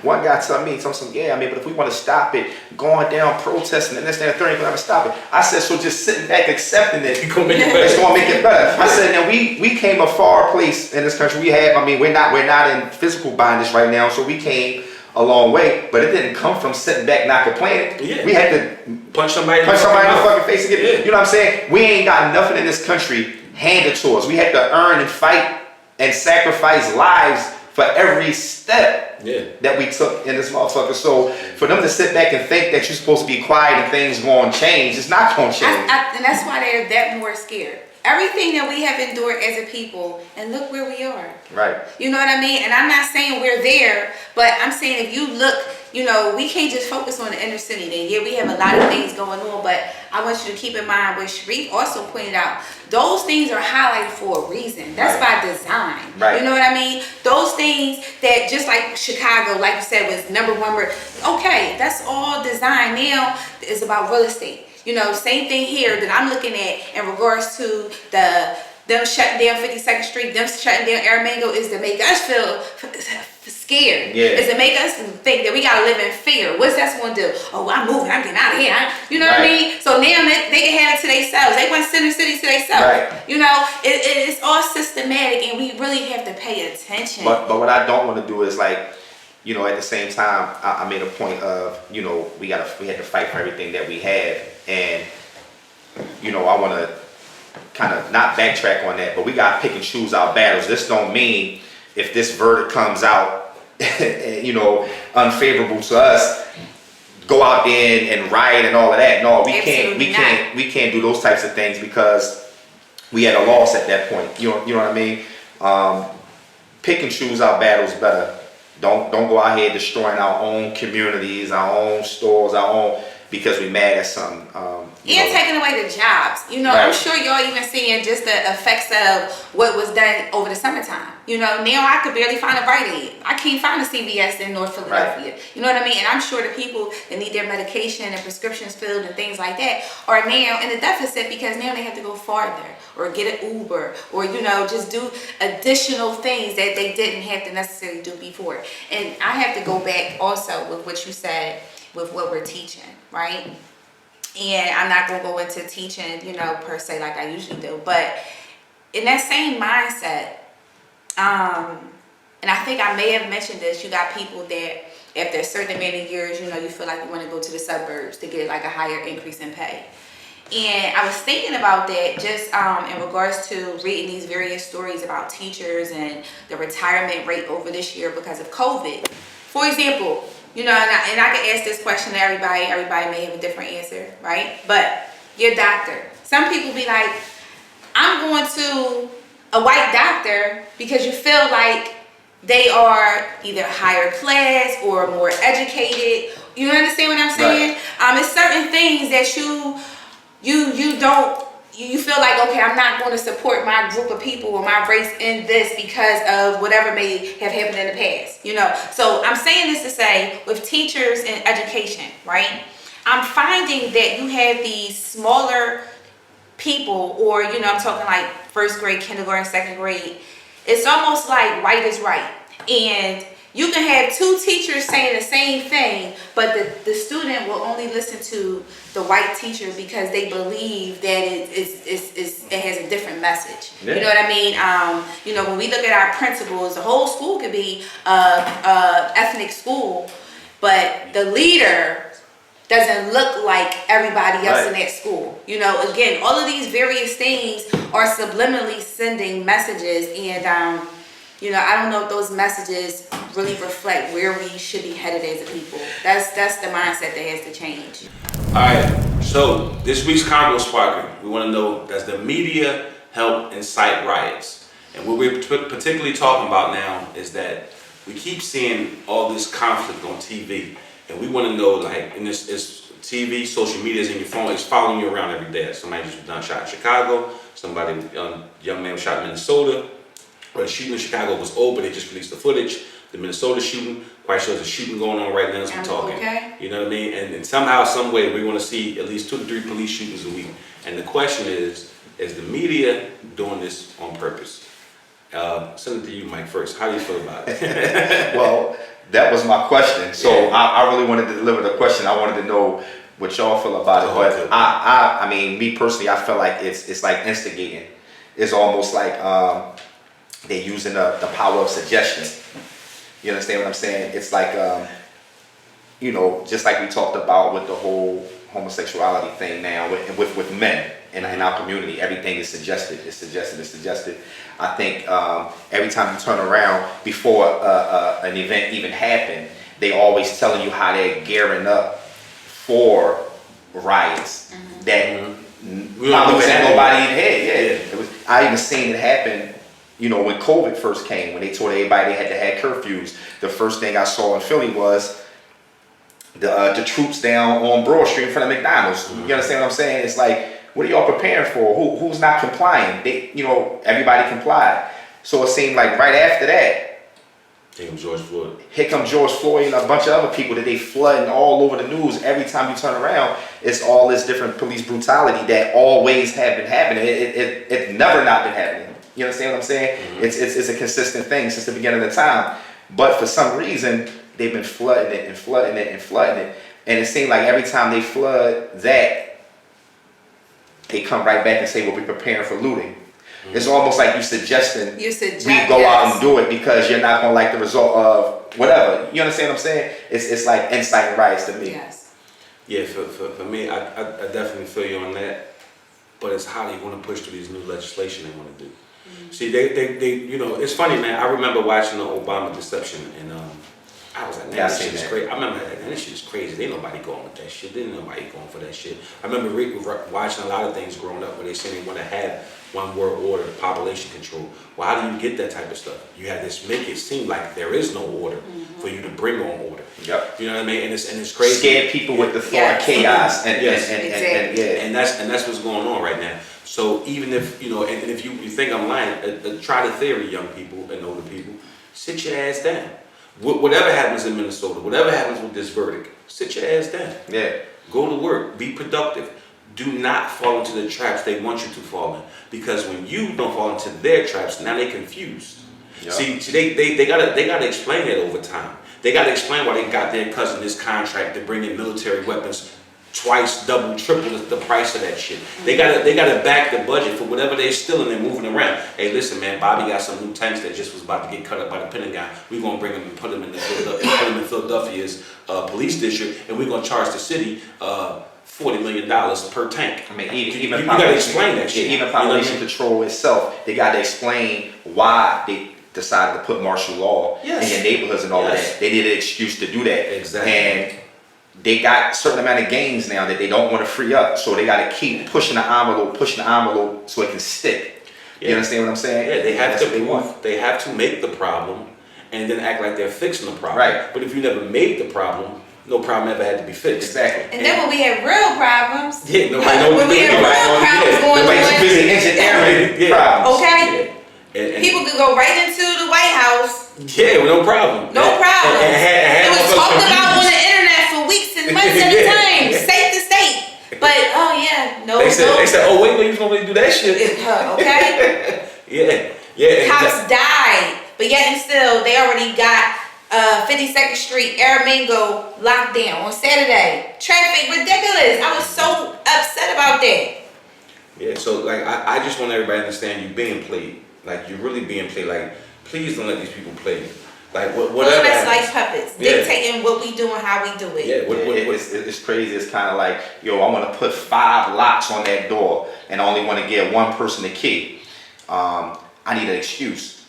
One guy told me, but if we want to stop it, going down, protesting, and this, that, and the third, we're going to stop it. I said, so just sitting back, accepting it, You gonna make it it's better. going to make it better. I said, now we came a far place in this country. We're not in physical bondage right now, so we came a long way, but it didn't come from sitting back, not complaining. Yeah. We had to Punch somebody in punch somebody in the mouth. fucking face and get Yeah. You know what I'm saying? We ain't got nothing in this country handed to us. We had to earn and fight and sacrifice lives for every step that we took in this motherfucker. So for them to sit back and think that you're supposed to be quiet and things going to change, it's not going to change. And that's why they're that more scared. Everything that we have endured as a people, and look where we are. Right. You know what I mean? And I'm not saying we're there, but I'm saying if you look, we can't just focus on the inner city. Then yeah, we have a lot of things going on, but I want you to keep in mind what Sharif also pointed out. Those things are highlighted for a reason. That's by design. Right. You know what I mean? Those things that just like Chicago, like you said, was #1. Okay, that's all design. Now it's about real estate. Same thing here that I'm looking at in regards to them shutting down 52nd Street, them shutting down Aramingo is to make us feel scared. Yeah. Is to make us think that we gotta live in fear. What's that gonna do? Oh, I'm moving, I'm getting out of here. You know what I mean? So now they can have it to themselves. They want to sit in the city to themselves. Right. It's all systematic, and we really have to pay attention. But what I don't want to do is at the same time, I made a point of, we had to fight for everything that we have. And, I want to kind of not backtrack on that, but we got to pick and choose our battles. This don't mean if this verdict comes out, unfavorable to us, go out there and riot and all of that. No, we can't do those types of things because we had a loss at that point. You know what I mean? Pick and choose our battles better. Don't go out here destroying our own communities, our own stores, our own, because we mad at something. Taking away the jobs. I'm sure y'all even seeing just the effects of what was done over the summertime. Now I could barely find a Rite Aid. I can't find a CVS in North Philadelphia. Right. You know what I mean? And I'm sure the people that need their medication and prescriptions filled and things like that are now in a deficit because now they have to go farther or get an Uber or, just do additional things that they didn't have to necessarily do before. And I have to go back also with what you said with what we're teaching, right? And I'm not going to go into teaching, per se like I usually do. But in that same mindset, and I think I may have mentioned this, you got people that after a certain amount of years, you feel like you want to go to the suburbs to get like a higher increase in pay. And I was thinking about that just in regards to reading these various stories about teachers and the retirement rate over this year because of COVID. For example, and I can ask this question to everybody. Everybody may have a different answer, right? But your doctor. Some people be like, I'm going to a white doctor because you feel like they are either higher class or more educated You understand what I'm saying? It's certain things that you don't. You feel like, okay, I'm not going to support my group of people or my race in this because of whatever may have happened in the past, you know. So I'm saying this to say, with teachers and education, right? I'm finding that you have these smaller people, or, you know, I'm talking like first grade, kindergarten, second grade. It's almost like right is right. And you can have two teachers saying the same thing, but the student will only listen to the white teacher because they believe that it has a different message. Yeah. You know what I mean? You know, when we look at our principals, the whole school could be ethnic school, but the leader doesn't look like everybody else in that school. You know, again, all of these various things are subliminally sending messages, and you know, I don't know if those messages really reflect where we should be headed as a people. That's the mindset that has to change. All right, so this week's Convo Sparker, we want to know, does the media help incite riots? And what we're particularly talking about now is that we keep seeing all this conflict on TV, and we want to know, like, in this TV, social media is in your phone, it's following you around every day. Somebody just done shot in Chicago, somebody, young man was shot in Minnesota. Well, the shooting in Chicago was over, they just released the footage. The Minnesota shooting, quite sure there's a shooting going on right now as we're talking. Okay. You know what I mean? And somehow, some way, we want to see at least 2 to 3 police shootings a week. And the question is the media doing this on purpose? Send it to you, Mike, first. How do you feel about it? Well, that was my question. So I really wanted to deliver the question. I wanted to know what y'all feel about it. But I mean, me personally, I feel like it's like instigating. It's almost like they're using the power of suggestion. You understand what I'm saying? It's like, you know, just like we talked about with the whole homosexuality thing now with men in our community, everything is suggested. It's suggested. I think every time you turn around before an event even happened, they always telling you how they're gearing up for riots. That probably wasn't nobody in head. Yeah. I even seen it happen. You know, when COVID first came, when they told everybody they had to have curfews, the first thing I saw in Philly was the troops down on Broad Street in front of McDonald's. You understand what I'm saying? It's like, what are y'all preparing for? Who's not complying? They, you know, everybody complied. So it seemed like right after that, Here comes George Floyd. Here comes George Floyd and a bunch of other people that they flooding all over the news. Every time you turn around, it's all this different police brutality that always have been happening. It's never not been happening. You understand what I'm saying? It's a consistent thing since the beginning of the time. But for some reason, they've been flooding it. And it seemed like every time they flood that, they come right back and say, well, we're preparing for looting. It's almost like you suggesting we go out and do it because you're not going to like the result of whatever. You understand what I'm saying? It's like inciting riots to me. Yes. Yeah, for me, I definitely feel you on that. But it's how they want to push through these new legislation they want to do. See, they you know, it's funny, man. I remember watching the Obama deception, and I was like, man, this shit is crazy. I remember that, man, this shit is crazy. Ain't nobody going with that shit. Ain't nobody going for that shit. I remember watching a lot of things growing up where they say they want to have one world order, population control. Well, how do you get that type of stuff? You have this make it seem like there is no order for you to bring on order. Yep. You know what I mean? And it's crazy. Scare people with the thought of chaos and that's what's going on right now. So even if you know, and if you think I'm lying, try the theory, young people and older people, sit your ass down. Whatever happens in Minnesota, whatever happens with this verdict, sit your ass down. Yeah. Go to work. Be productive. Do not fall into the traps they want you to fall in. Because when you don't fall into their traps, now they're confused. Yep. See, they gotta explain that over time. They gotta explain why they got their cousin this contract to bring in military weapons twice, double, triple the price of that shit. They gotta back the budget for whatever they're stealing and moving around. Hey, listen, man, Bobby got some new tanks that just was about to get cut up by the Pentagon. We're gonna bring them and put them in Philadelphia's police district, and we're gonna charge the city $40 million per tank. I mean, even you gotta explain that shit. Even population control itself, they gotta explain why they decided to put martial law in your neighborhoods and all of that. They need an excuse to do that. Exactly. And they got a certain amount of gains now that they don't want to free up, so they got to keep pushing the envelope so it can stick. You understand what I'm saying? Yeah, they have to make the problem and then act like they're fixing the problem. Right. But if you never made the problem, no problem ever had to be fixed. Exactly. And then when we had real problems, Yeah, nobody knows when we had real problems going Nobody's on, busy engineering Yeah. problems. okay, And people could go right into the White House, yeah, with no problem. no problem. And It was motherfuckers talked about on confused. the internet for weeks and months at a Yeah. time, state to state. But oh yeah, no, They said, oh wait, no, you was gonna really do that shit. okay. Yeah. Cops died, but yet and still, they already got 52nd Street, Aramingo locked down on Saturday. Traffic ridiculous. I was so upset about that. Yeah, so like I just want everybody to understand you being played. Like you're really being played. Like please don't let these people play you. Like whatever. Pulling us happens. like puppets, Yeah. dictating what we do and how we do it. Yeah, It's crazy. It's kind of like, yo, I want to put 5 locks on that door and I only want to give one person the key. I need an excuse.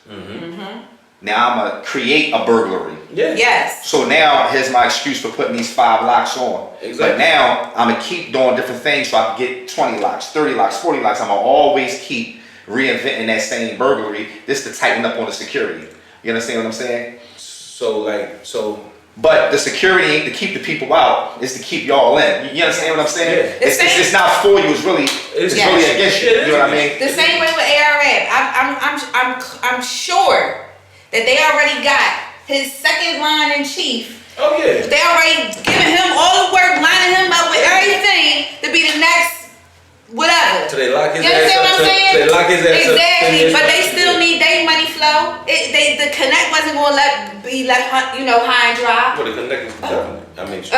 Now I'm gonna create a burglary. Yeah. Yes. So now here's my excuse for putting these 5 locks on. Exactly. But now I'm gonna keep doing different things so I can get 20 locks, 30 locks, 40 locks. I'm gonna always keep reinventing that same burglary just to tighten up on the security. You understand what I'm saying? So But the security ain't to keep the people out, it's to keep y'all in. You understand what I'm saying? Yeah. It's not for you, it's really Yeah. really against you. Yeah, it You know what I is. mean? The same way with ARF. I'm sure that they already got his second line in chief. oh yeah. They already giving him all the work, lining him up with everything to be the next whatever. So they lock his You ass understand up. what I'm saying? So they lock his ass up. 10 Exactly, years but from they now. still need their money flow. The connect wasn't gonna be left, high and dry. Well, the connectors definitely. I mean, I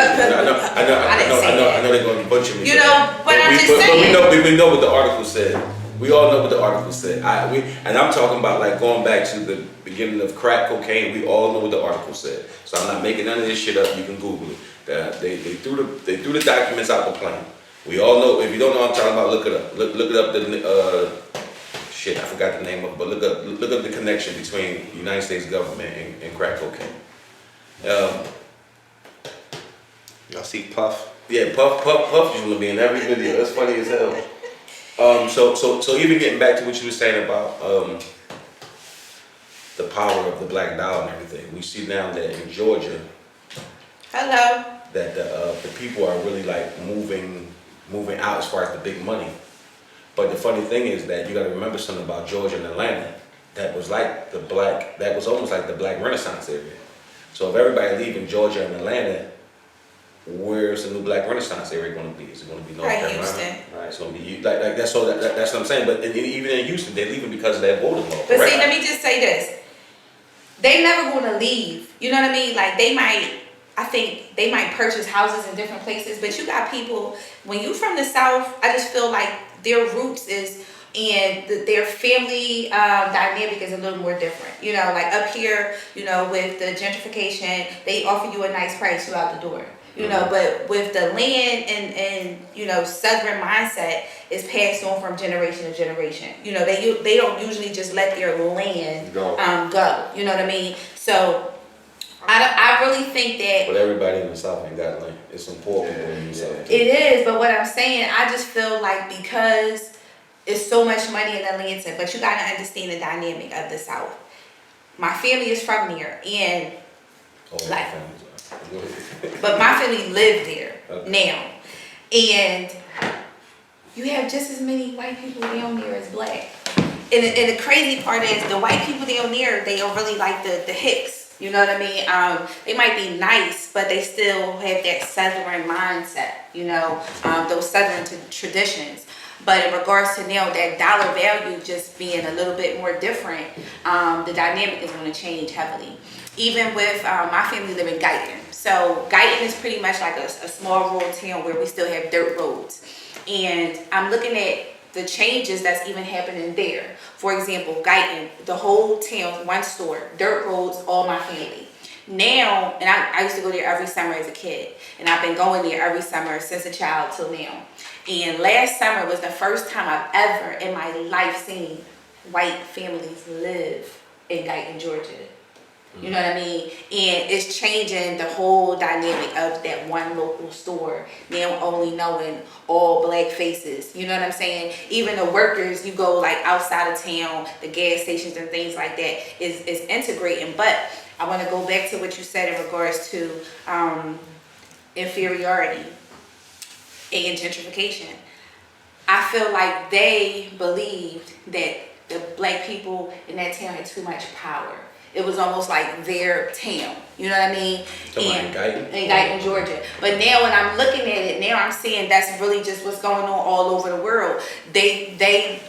I know they're going to butcher me. You know, but I'm just saying. But we know what the article said. We all know what the article said. And I'm talking about like going back to the beginning of crack cocaine. We all know what the article said. So I'm not making none of this shit up. You can Google it. They threw the documents out the plane. We all know. If you don't know what I'm talking about, look it up. Look it up. I forgot the name of it, but look up the connection between the United States government and crack cocaine. Y'all see Puff? Yeah, Puff is gonna be in every video. That's funny as hell. So even getting back to what you were saying about the power of the black dollar and everything, we see now that in Georgia Hello. that the people are really like moving out as far as the big money. But the funny thing is that you got to remember something about Georgia and Atlanta. That was almost like the black Renaissance area. So if everybody leaving Georgia and Atlanta, where's the new black Renaissance area going to be? Is it going to be North Right, Carolina? Houston. Right. It's going to be that's what I'm saying. But even in Houston, they're leaving because of that voting law. But correct? see, let me just say this. They never gonna leave. You know what I mean? Like I think they might purchase houses in different places, but you got people, when you from the South, I just feel like their roots is, and their family dynamic is a little more different. You know, like up here, with the gentrification, they offer you a nice price, you out the door. You know, but with the land and Southern mindset is passed on from generation to generation. They don't usually just let their land Go. go. You know what I mean? So I really think that But everybody in the South ain't got land. It's some poor people in the South. it is. But what I'm saying, I just feel like because it's so much money in Atlanta, but you gotta understand the dynamic of the South. My family is from there, and like, but my family live there now, and you have just as many white people down there as black. And the crazy part is the white people down there, they are really like the Hicks. You know what I mean? They might be nice, but they still have that Southern mindset. Those Southern traditions. But in regards to now that dollar value just being a little bit more different, the dynamic is going to change heavily. Even with my family live in Guyton. So Guyton is pretty much like a small rural town where we still have dirt roads. And I'm looking at the changes that's even happening there. For example, Guyton, the whole town, one store, dirt roads, all my family. Now, and I used to go there every summer as a kid. And I've been going there every summer since a child till now. And last summer was the first time I've ever in my life seen white families live in Guyton, Georgia. You know what I mean? And it's changing the whole dynamic of that one local store. Now only knowing all black faces. You know what I'm saying? Even the workers, you go like outside of town, the gas stations and things like that is integrating. But I want to go back to what you said in regards to inferiority and gentrification. I feel like they believed that the black people in that town had too much power. It was almost like their town. You know what I mean? Talking about In Guyton, Georgia. But now when I'm looking at it, now I'm seeing that's really just what's going on all over the world. They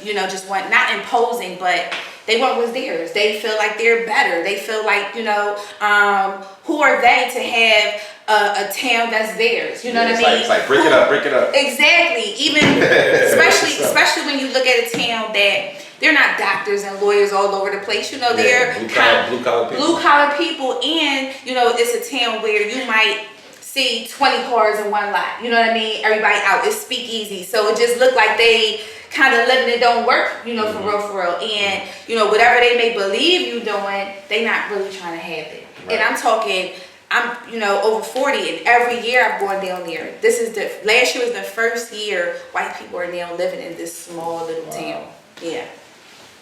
just want, not imposing, but they want what's theirs. They feel like they're better. They feel like, who are they to have a town that's theirs? You know what I mean? It's like break it up. Exactly. Even especially when you look at a town that they're not doctors and lawyers all over the place. They're blue collar people, and it's a town where you might see 20 cars in one lot. You know what I mean? Everybody out. It's speakeasy, so it just looked like they kind of living it don't work. For real. And whatever they may believe you doing, they not really trying to have it. Right. And I'm talking. I'm, over 40, and every year I've gone down there. Last year was the first year white people are now living in this small little town. Yeah.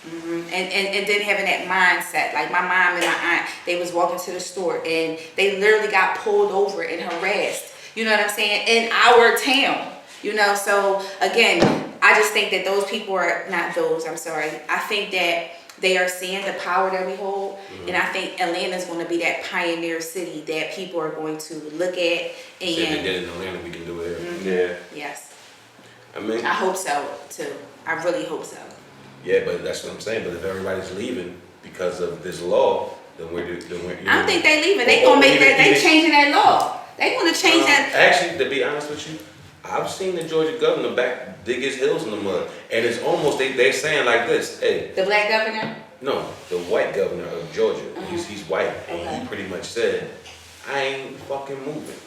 Mm-hmm. And then having that mindset, like my mom and my aunt, they was walking to the store and they literally got pulled over and harassed. You know what I'm saying? In our town. So again, I just think that those people are not those. I'm sorry. I think that they are seeing the power that we hold, and I think Atlanta's going to be that pioneer city that people are going to look at. And if they did in Atlanta, we can do it here. Mm-hmm. Yeah. Yes. I hope so too. I really hope so. Yeah, but that's what I'm saying. But if everybody's leaving because of this law, then we're I don't think they leaving. They gonna make that. They changing that law. They gonna change that. Actually, to be honest with you, I've seen the Georgia governor dig his heels in the mud, and it's almost they're saying like this. Hey, the black governor. No, the white governor of Georgia. He's white, and Okay. he pretty much said, "I ain't fucking moving.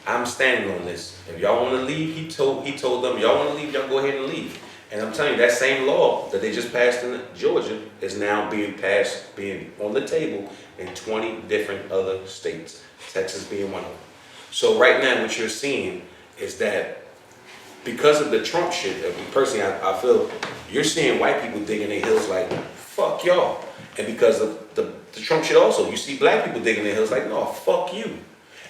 I'm standing on this. If y'all want to leave," he told them, "Y'all want to leave, y'all go ahead and leave." And I'm telling you, that same law that they just passed in Georgia is now being on the table in 20 different other states, Texas being one of them. So right now, what you're seeing is that because of the Trump shit, personally, I feel you're seeing white people digging their heels like, fuck y'all. And because of the Trump shit also, you see black people digging their heels like, no, fuck you.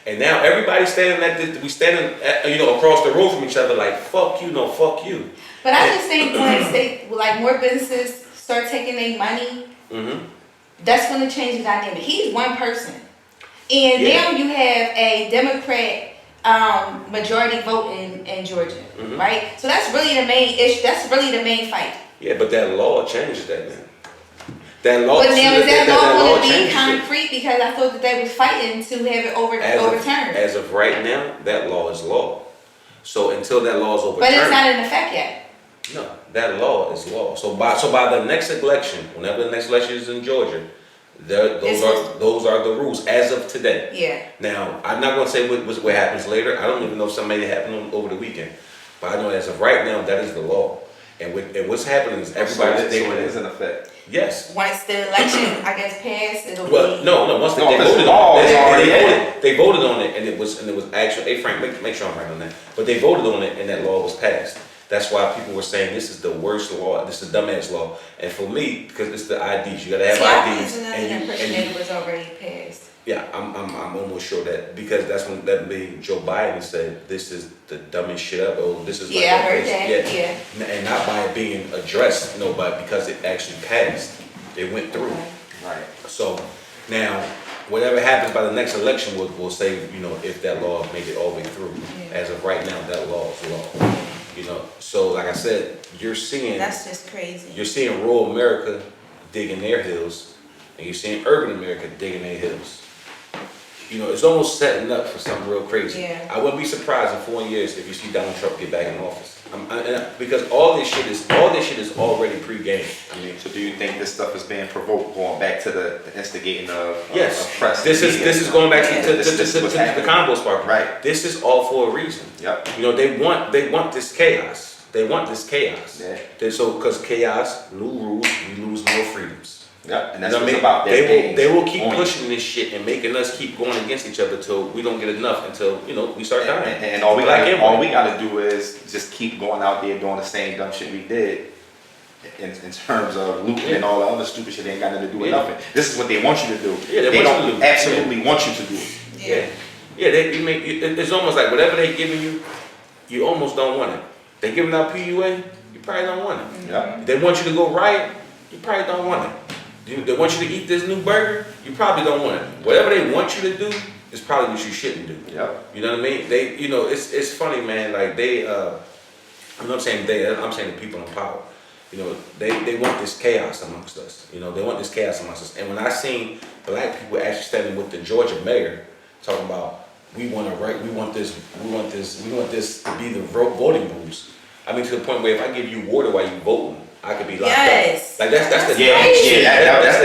And now everybody's standing across the road from each other like, fuck you, no, fuck you. But I just think once more businesses start taking their money, that's going to change the dynamic. He's one person. And now you have a Democrat majority vote in Georgia, right? So that's really the main issue. That's really the main fight. Yeah, but that law changes that now. That law. But now is that law going to be changes concrete? Because I thought that they was fighting to have it overturned. As of right now, that law is law. So until that law is overturned. But it's not in effect yet. No, that law is law. So by the next election, whenever the next election is in Georgia, those are the rules as of today. Yeah. Now, I'm not going to say what happens later. I don't even know if something may happen over the weekend. But I know as of right now, that is the law. And what's happening is everybody's So it is in effect. Yes. Once the election, I guess, passed, it'll be. No. Once they voted on it, they voted on it, and it was actually. Hey Frank, make sure I'm right on that. But they voted on it, and that law was passed. That's why people were saying this is the worst law. This is the dumbass law. And for me, because it's the IDs, you gotta have IDs. And it was already passed. Yeah, I'm almost sure that because that made Joe Biden said this is the dumbest shit up. Oh, this is I heard that. Yeah. And not by it being addressed, but because it actually passed, it went through. Right. So now, whatever happens by the next election, we'll say if that law made it all the way through. Yeah. As of right now, that law is law. So like I said, you're seeing that's just crazy. You're seeing rural America digging their heels, and you're seeing urban America digging their heels. It's almost setting up for something real crazy. Yeah. I wouldn't be surprised in 4 years if you see Donald Trump get back in office. Because all this shit is already pre-game. So do you think this stuff is being provoked, going back to the instigating of Yes. press? This is going back to the combo spark. Right. This is all for a reason. Yep. They want this chaos. They want this chaos. Yeah. Because chaos, new rules, we lose more freedoms. Yep, and that's what it's about. They will keep pushing this shit and making us keep going against each other till we don't get enough, until we start dying. And all we gotta do is just keep going out there doing the same dumb shit we did in terms of looting and all the other stupid shit. They ain't got nothing to do with nothing. This is what they want you to do. Yeah, they don't absolutely want you to do it. Yeah. Yeah, it's almost like whatever they giving you, you almost don't want it. They giving out PUA, you probably don't want it. Yeah. They want you to go riot, you probably don't want it. They want you to eat this new burger, you probably don't want it. Whatever they want you to do is probably what you shouldn't do. Yep. You know what I mean? They, it's funny, man. Like I'm not saying I'm saying the people in power. They want this chaos amongst us. They want this chaos amongst us. And when I seen black people actually standing with the Georgia mayor talking about we want this to be the voting rules. I mean, to the point where if I give you water while you voting, I could be locked Yes. up. Like that's the crazy. That's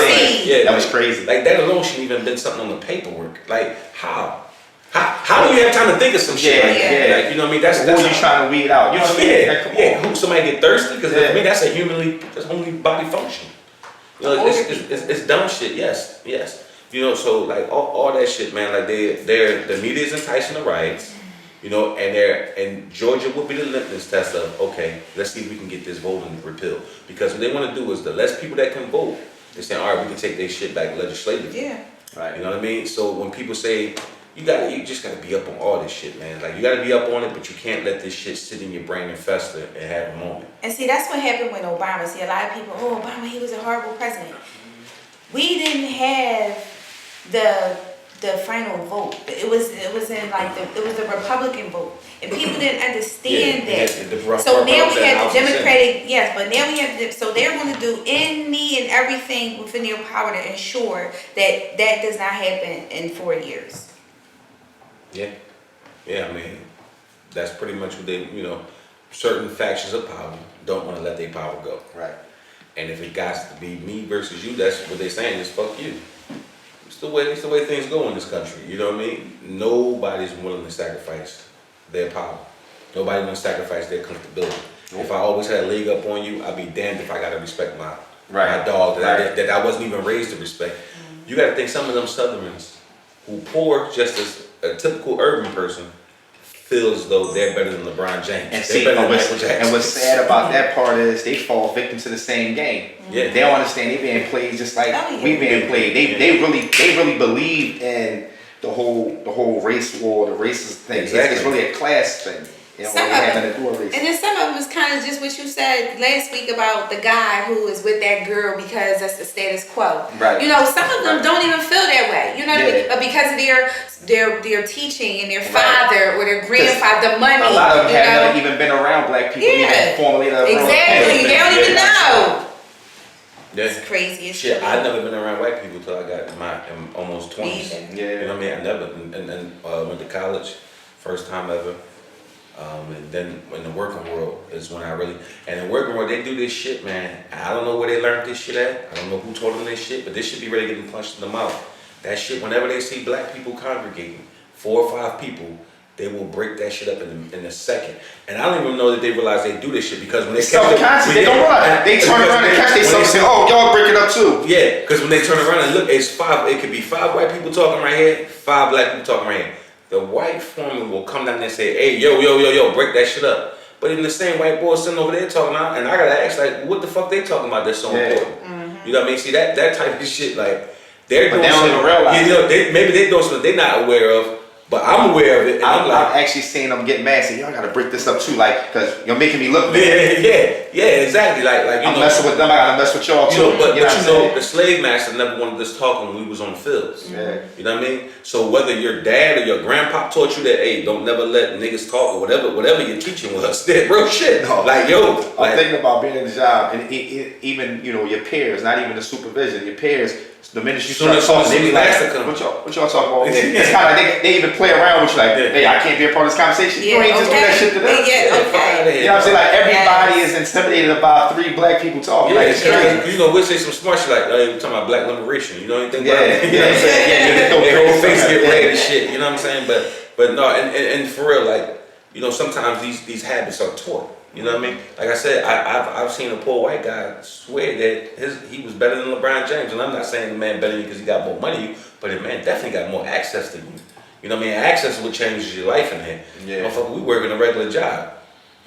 crazy. Yeah, That was crazy. Like that alone shouldn't even been something on the paperwork. Like how? How do you have time to think of some shit like that? Yeah. Like, you know what I mean? That's who are you trying to weed out? You know what I mean? Like, come on. Who somebody get thirsty? Because Yeah. I mean that's only body function. It's dumb shit. Yes. So like all that shit, man. Like the media is enticing the riots. And Georgia will be the litmus test of, okay, let's see if we can get this voting repealed. Because what they want to do is the less people that can vote, they're saying, all right, we can take their shit back legislatively. Yeah. Right. You know what I mean? So when people say, you just gotta be up on all this shit, man. Like you gotta be up on it, but you can't let this shit sit in your brain and fester and have a moment. And see, that's what happened with Obama. See, a lot of people, Obama, he was a horrible president. We didn't have the final vote. It was the Republican vote, and people didn't understand that. So now we have the Democratic, yes, but now we have so they're going to do any and everything within their power to ensure that does not happen in 4 years. Yeah. I mean, that's pretty much what they, certain factions of power don't want to let their power go. Right. And if it got to be me versus you, that's what they're saying is fuck you. It's the way things go in this country. You know what I mean? Nobody's willing to sacrifice their power. Nobody wants to sacrifice their comfortability. Nope. If I always had a leg up on you, I'd be damned if I got to respect my dog that I wasn't even raised to respect. You got to think some of them Southerners who poor just as a typical urban person feels as though they're better than LeBron James. And what's sad about that part is they fall victim to the same game. Yeah. They don't understand they being played just like we being played. They really believe in the whole race war, the racist thing. Exactly. It's really a class thing. Some of them, and then some of them is kind of just what you said last week about the guy who is with that girl because that's the status quo. Right. Some of them don't even feel that way. What I mean? But because of their teaching and their father or their grandfather, the money. A lot of them have never even been around black people. Even formulated exactly. They don't even know. Yeah. It's crazy as shit. I've never been around white people till I got in my almost 20s. Yeah. You know what I mean? I never and went to college, first time ever. And then in the working world is when I really, and in the working world, they do this shit, man. I don't know where they learned this shit at. I don't know who taught them this shit, but this should be really getting punched in the mouth. That shit, whenever they see black people congregating, 4 or 5 people, they will break that shit up in a second. And I don't even know that they realize they do this shit because when they self-conscious, they don't realize. They turn around and catch themselves and say, "Oh, y'all break it up too." Yeah, because when they turn around and look, it's 5. It could be 5 white people talking right here, 5 black people talking right here. The white foreman will come down there and say, "Hey, yo, break that shit up." But in the same white boy sitting over there talking out, and I gotta ask, like, what the fuck they talking about that's so important? You know what I mean? See that type of shit, like they're doing something. They don't even realize. Maybe they doing something they're not aware of. But I'm aware of it. And I'm actually seeing them get mad. Saying, y'all gotta break this up too, like, because you're making me look bad. Yeah, exactly. Like I'm messing with them. I gotta mess with y'all too. But the slave master never wanted us talking when we was on the fields. Yeah. You know what I mean? So whether your dad or your grandpa taught you that, hey, don't never let niggas talk or whatever your teaching was, that real shit. No. Like I'm thinking about being in the job and even your peers, not even the supervision, your peers. The minute you start talking, they be like, what y'all talking about? It's kind of like they even play around with you like, hey, I can't be a part of this conversation. You ain't just do that shit to them. Yeah, okay. You know what I'm saying? Like everybody is intimidated about 3 black people talking. Yeah, like it's crazy. We'll say some smart shit like, we're talking about black liberation. You know anything about it? You know what I'm saying? Their whole face get red and shit. You know what I'm saying? But no, and for real, like, sometimes these habits are taught. You know what I mean? Like I said, I've seen a poor white guy swear that he was better than LeBron James, and I'm not saying the man better than you because he got more money, but the man definitely got more access to you. You know what I mean? Access is what changes your life in here. Yeah. Motherfucker, we working a regular job.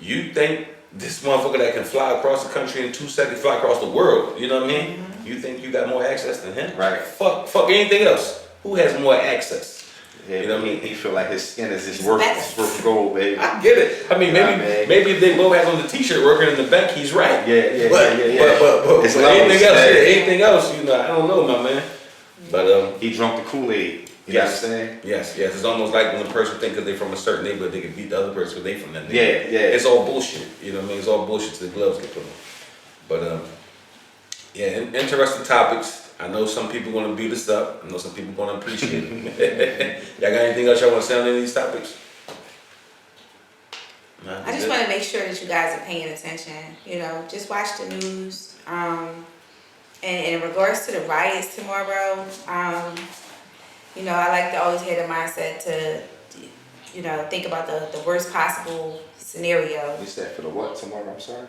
You think this motherfucker that can fly across the country in 2 seconds, fly across the world? You know what I mean? You think you got more access than him? Right. Fuck anything else. Who has more access? Yeah, You know what I mean? He feel like his skin is It's worth gold, baby. I get it. I mean, Yeah, man. maybe if they both had on the T-shirt working in the bank, he's right. Yeah. But It's anything levels, else, man. anything else, you know, I don't know, my man. But He drunk the Kool-Aid. You know what I'm saying? Yes. It's almost like when a person thinks that they're from a certain neighborhood, they can beat the other person because they from that neighborhood. Yeah. It's all bullshit. You know what I mean? It's all bullshit till the gloves get put on. But interesting topics. I know some people gonna beat us up. I know some people gonna appreciate it. Y'all got anything else y'all want to say on any of these topics? Nah, I just want to make sure that you guys are paying attention. You know, just watch the news. And in regards to the riots tomorrow, you know, I like to always have the mindset to, you know, think about the worst possible scenario. You said for the what tomorrow? I'm sorry.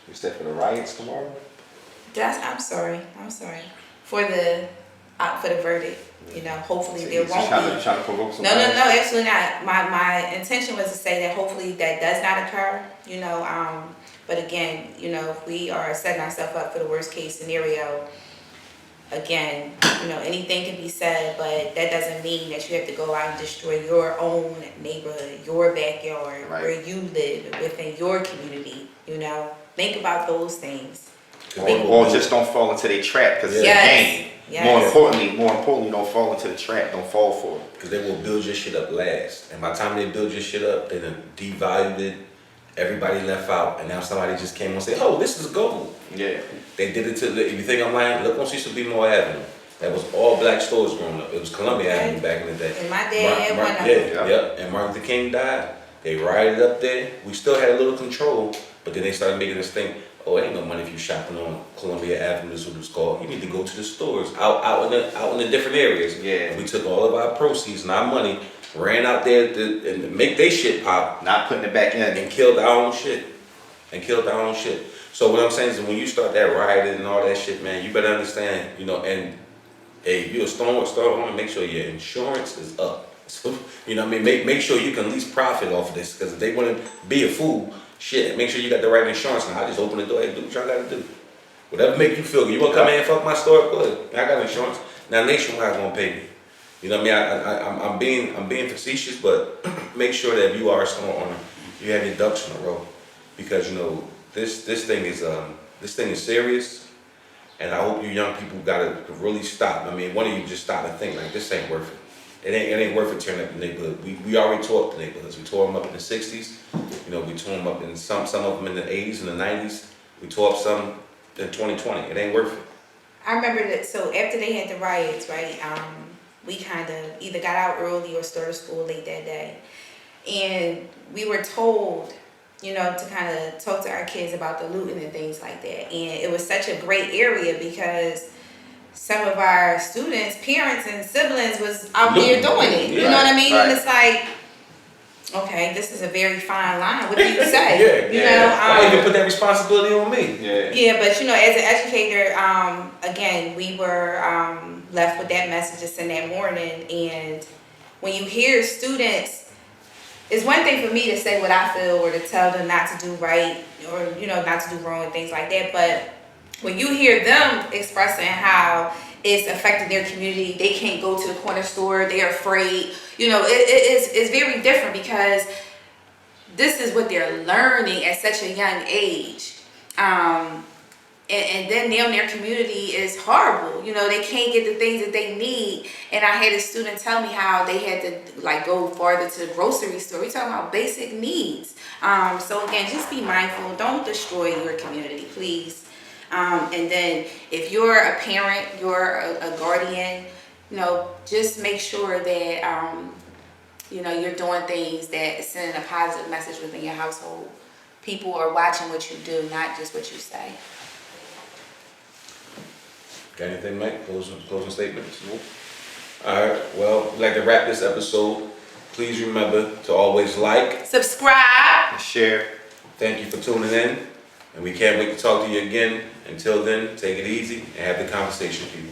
You said for the riots tomorrow? I'm sorry. For the verdict. You know, hopefully there You won't trying be. to provoke some No, absolutely not. My intention was to say that hopefully that does not occur, you know, but again, you know, if we are setting ourselves up for the worst case scenario, again, you know, anything can be said, but that doesn't mean that you have to go out and destroy your own neighborhood, your backyard, Right. where you live, within your community, you know. Think about those things. Or just don't fall into their trap because it's Yes. a game. Yes. More importantly, don't fall into the trap. Don't fall for it. Because they will build your shit up last. And by the time they build your shit up, they done devalued it. Everybody left out. And now somebody just came and said, oh, this is gold. Yeah. They did it to, if you think I'm lying, look on Cecil B. Moore Avenue. That was all black stores growing up. It was Columbia Okay. Avenue back in the day. And my dad had one of them. Yeah. And Martin Luther King died. They rioted up there. We still had a little control, but then they started making us think, oh, ain't no money if you shopping on Columbia Avenue, is what it was called. You need to go to the stores out in the different areas. Yeah. And we took all of our proceeds and our money, ran out there and make their shit pop, Not putting it back in. and killed our own shit. So what I'm saying is when you start that rioting and all that shit, man, you better understand, you know, and hey, if you're a store owner, make sure your insurance is up. So, you know what I mean? Make sure you can at least profit off of this, because if they want to be a fool, shit, make sure you got the right insurance. Now, I just open the door, hey, do what y'all got to do. Whatever make you feel good. You want to come in and fuck my store? Go ahead. I got insurance. Now, Nationwide gonna pay me. You know what I mean? I'm being facetious, but make sure that if you are a store owner, you have your ducks in a row, because you know this thing is serious, and I hope you young people gotta really stop. I mean, one of you just stop and think like, this ain't worth it. It ain't worth it tearing up the neighborhood. We already tore up the neighborhoods. We tore them up in the 60s. You know, we tore them up in some of them in the 80s and the 90s. We tore up some in 2020. It ain't worth it. I remember that. So after they had the riots, right? We kind of either got out early or started school late that day, and we were told, you know, to kind of talk to our kids about the looting and things like that. And it was such a great area because some of our students, parents, and siblings was out there doing it. You know what I mean? Right. And it's like, okay, this is a very fine line. What do you say? You know, Why even put that responsibility on me? Yeah. but you know, as an educator, again, we were left with that message to send that morning. And when you hear students, it's one thing for me to say what I feel or to tell them not to do right or, you know, not to do wrong and things like that. But when you hear them expressing how it's affecting their community, they can't go to the corner store, they're afraid, you know, it's very different because this is what they're learning at such a young age. And then now their community is horrible. You know, they can't get the things that they need. And I had a student tell me how they had to like go farther to the grocery store. We're talking about basic needs. So again, just be mindful. Don't destroy your community, please. And then if you're a parent, you're a guardian, you know, just make sure that, you know, you're doing things that send a positive message within your household. People are watching what you do, not just what you say. Got anything, Mike? Closing statements? Nope. All right. Well, we'd like to wrap this episode. Please remember to always like, Subscribe. Share. Thank you for tuning in, and we can't wait to talk to you again. Until then, take it easy and have the conversation, people.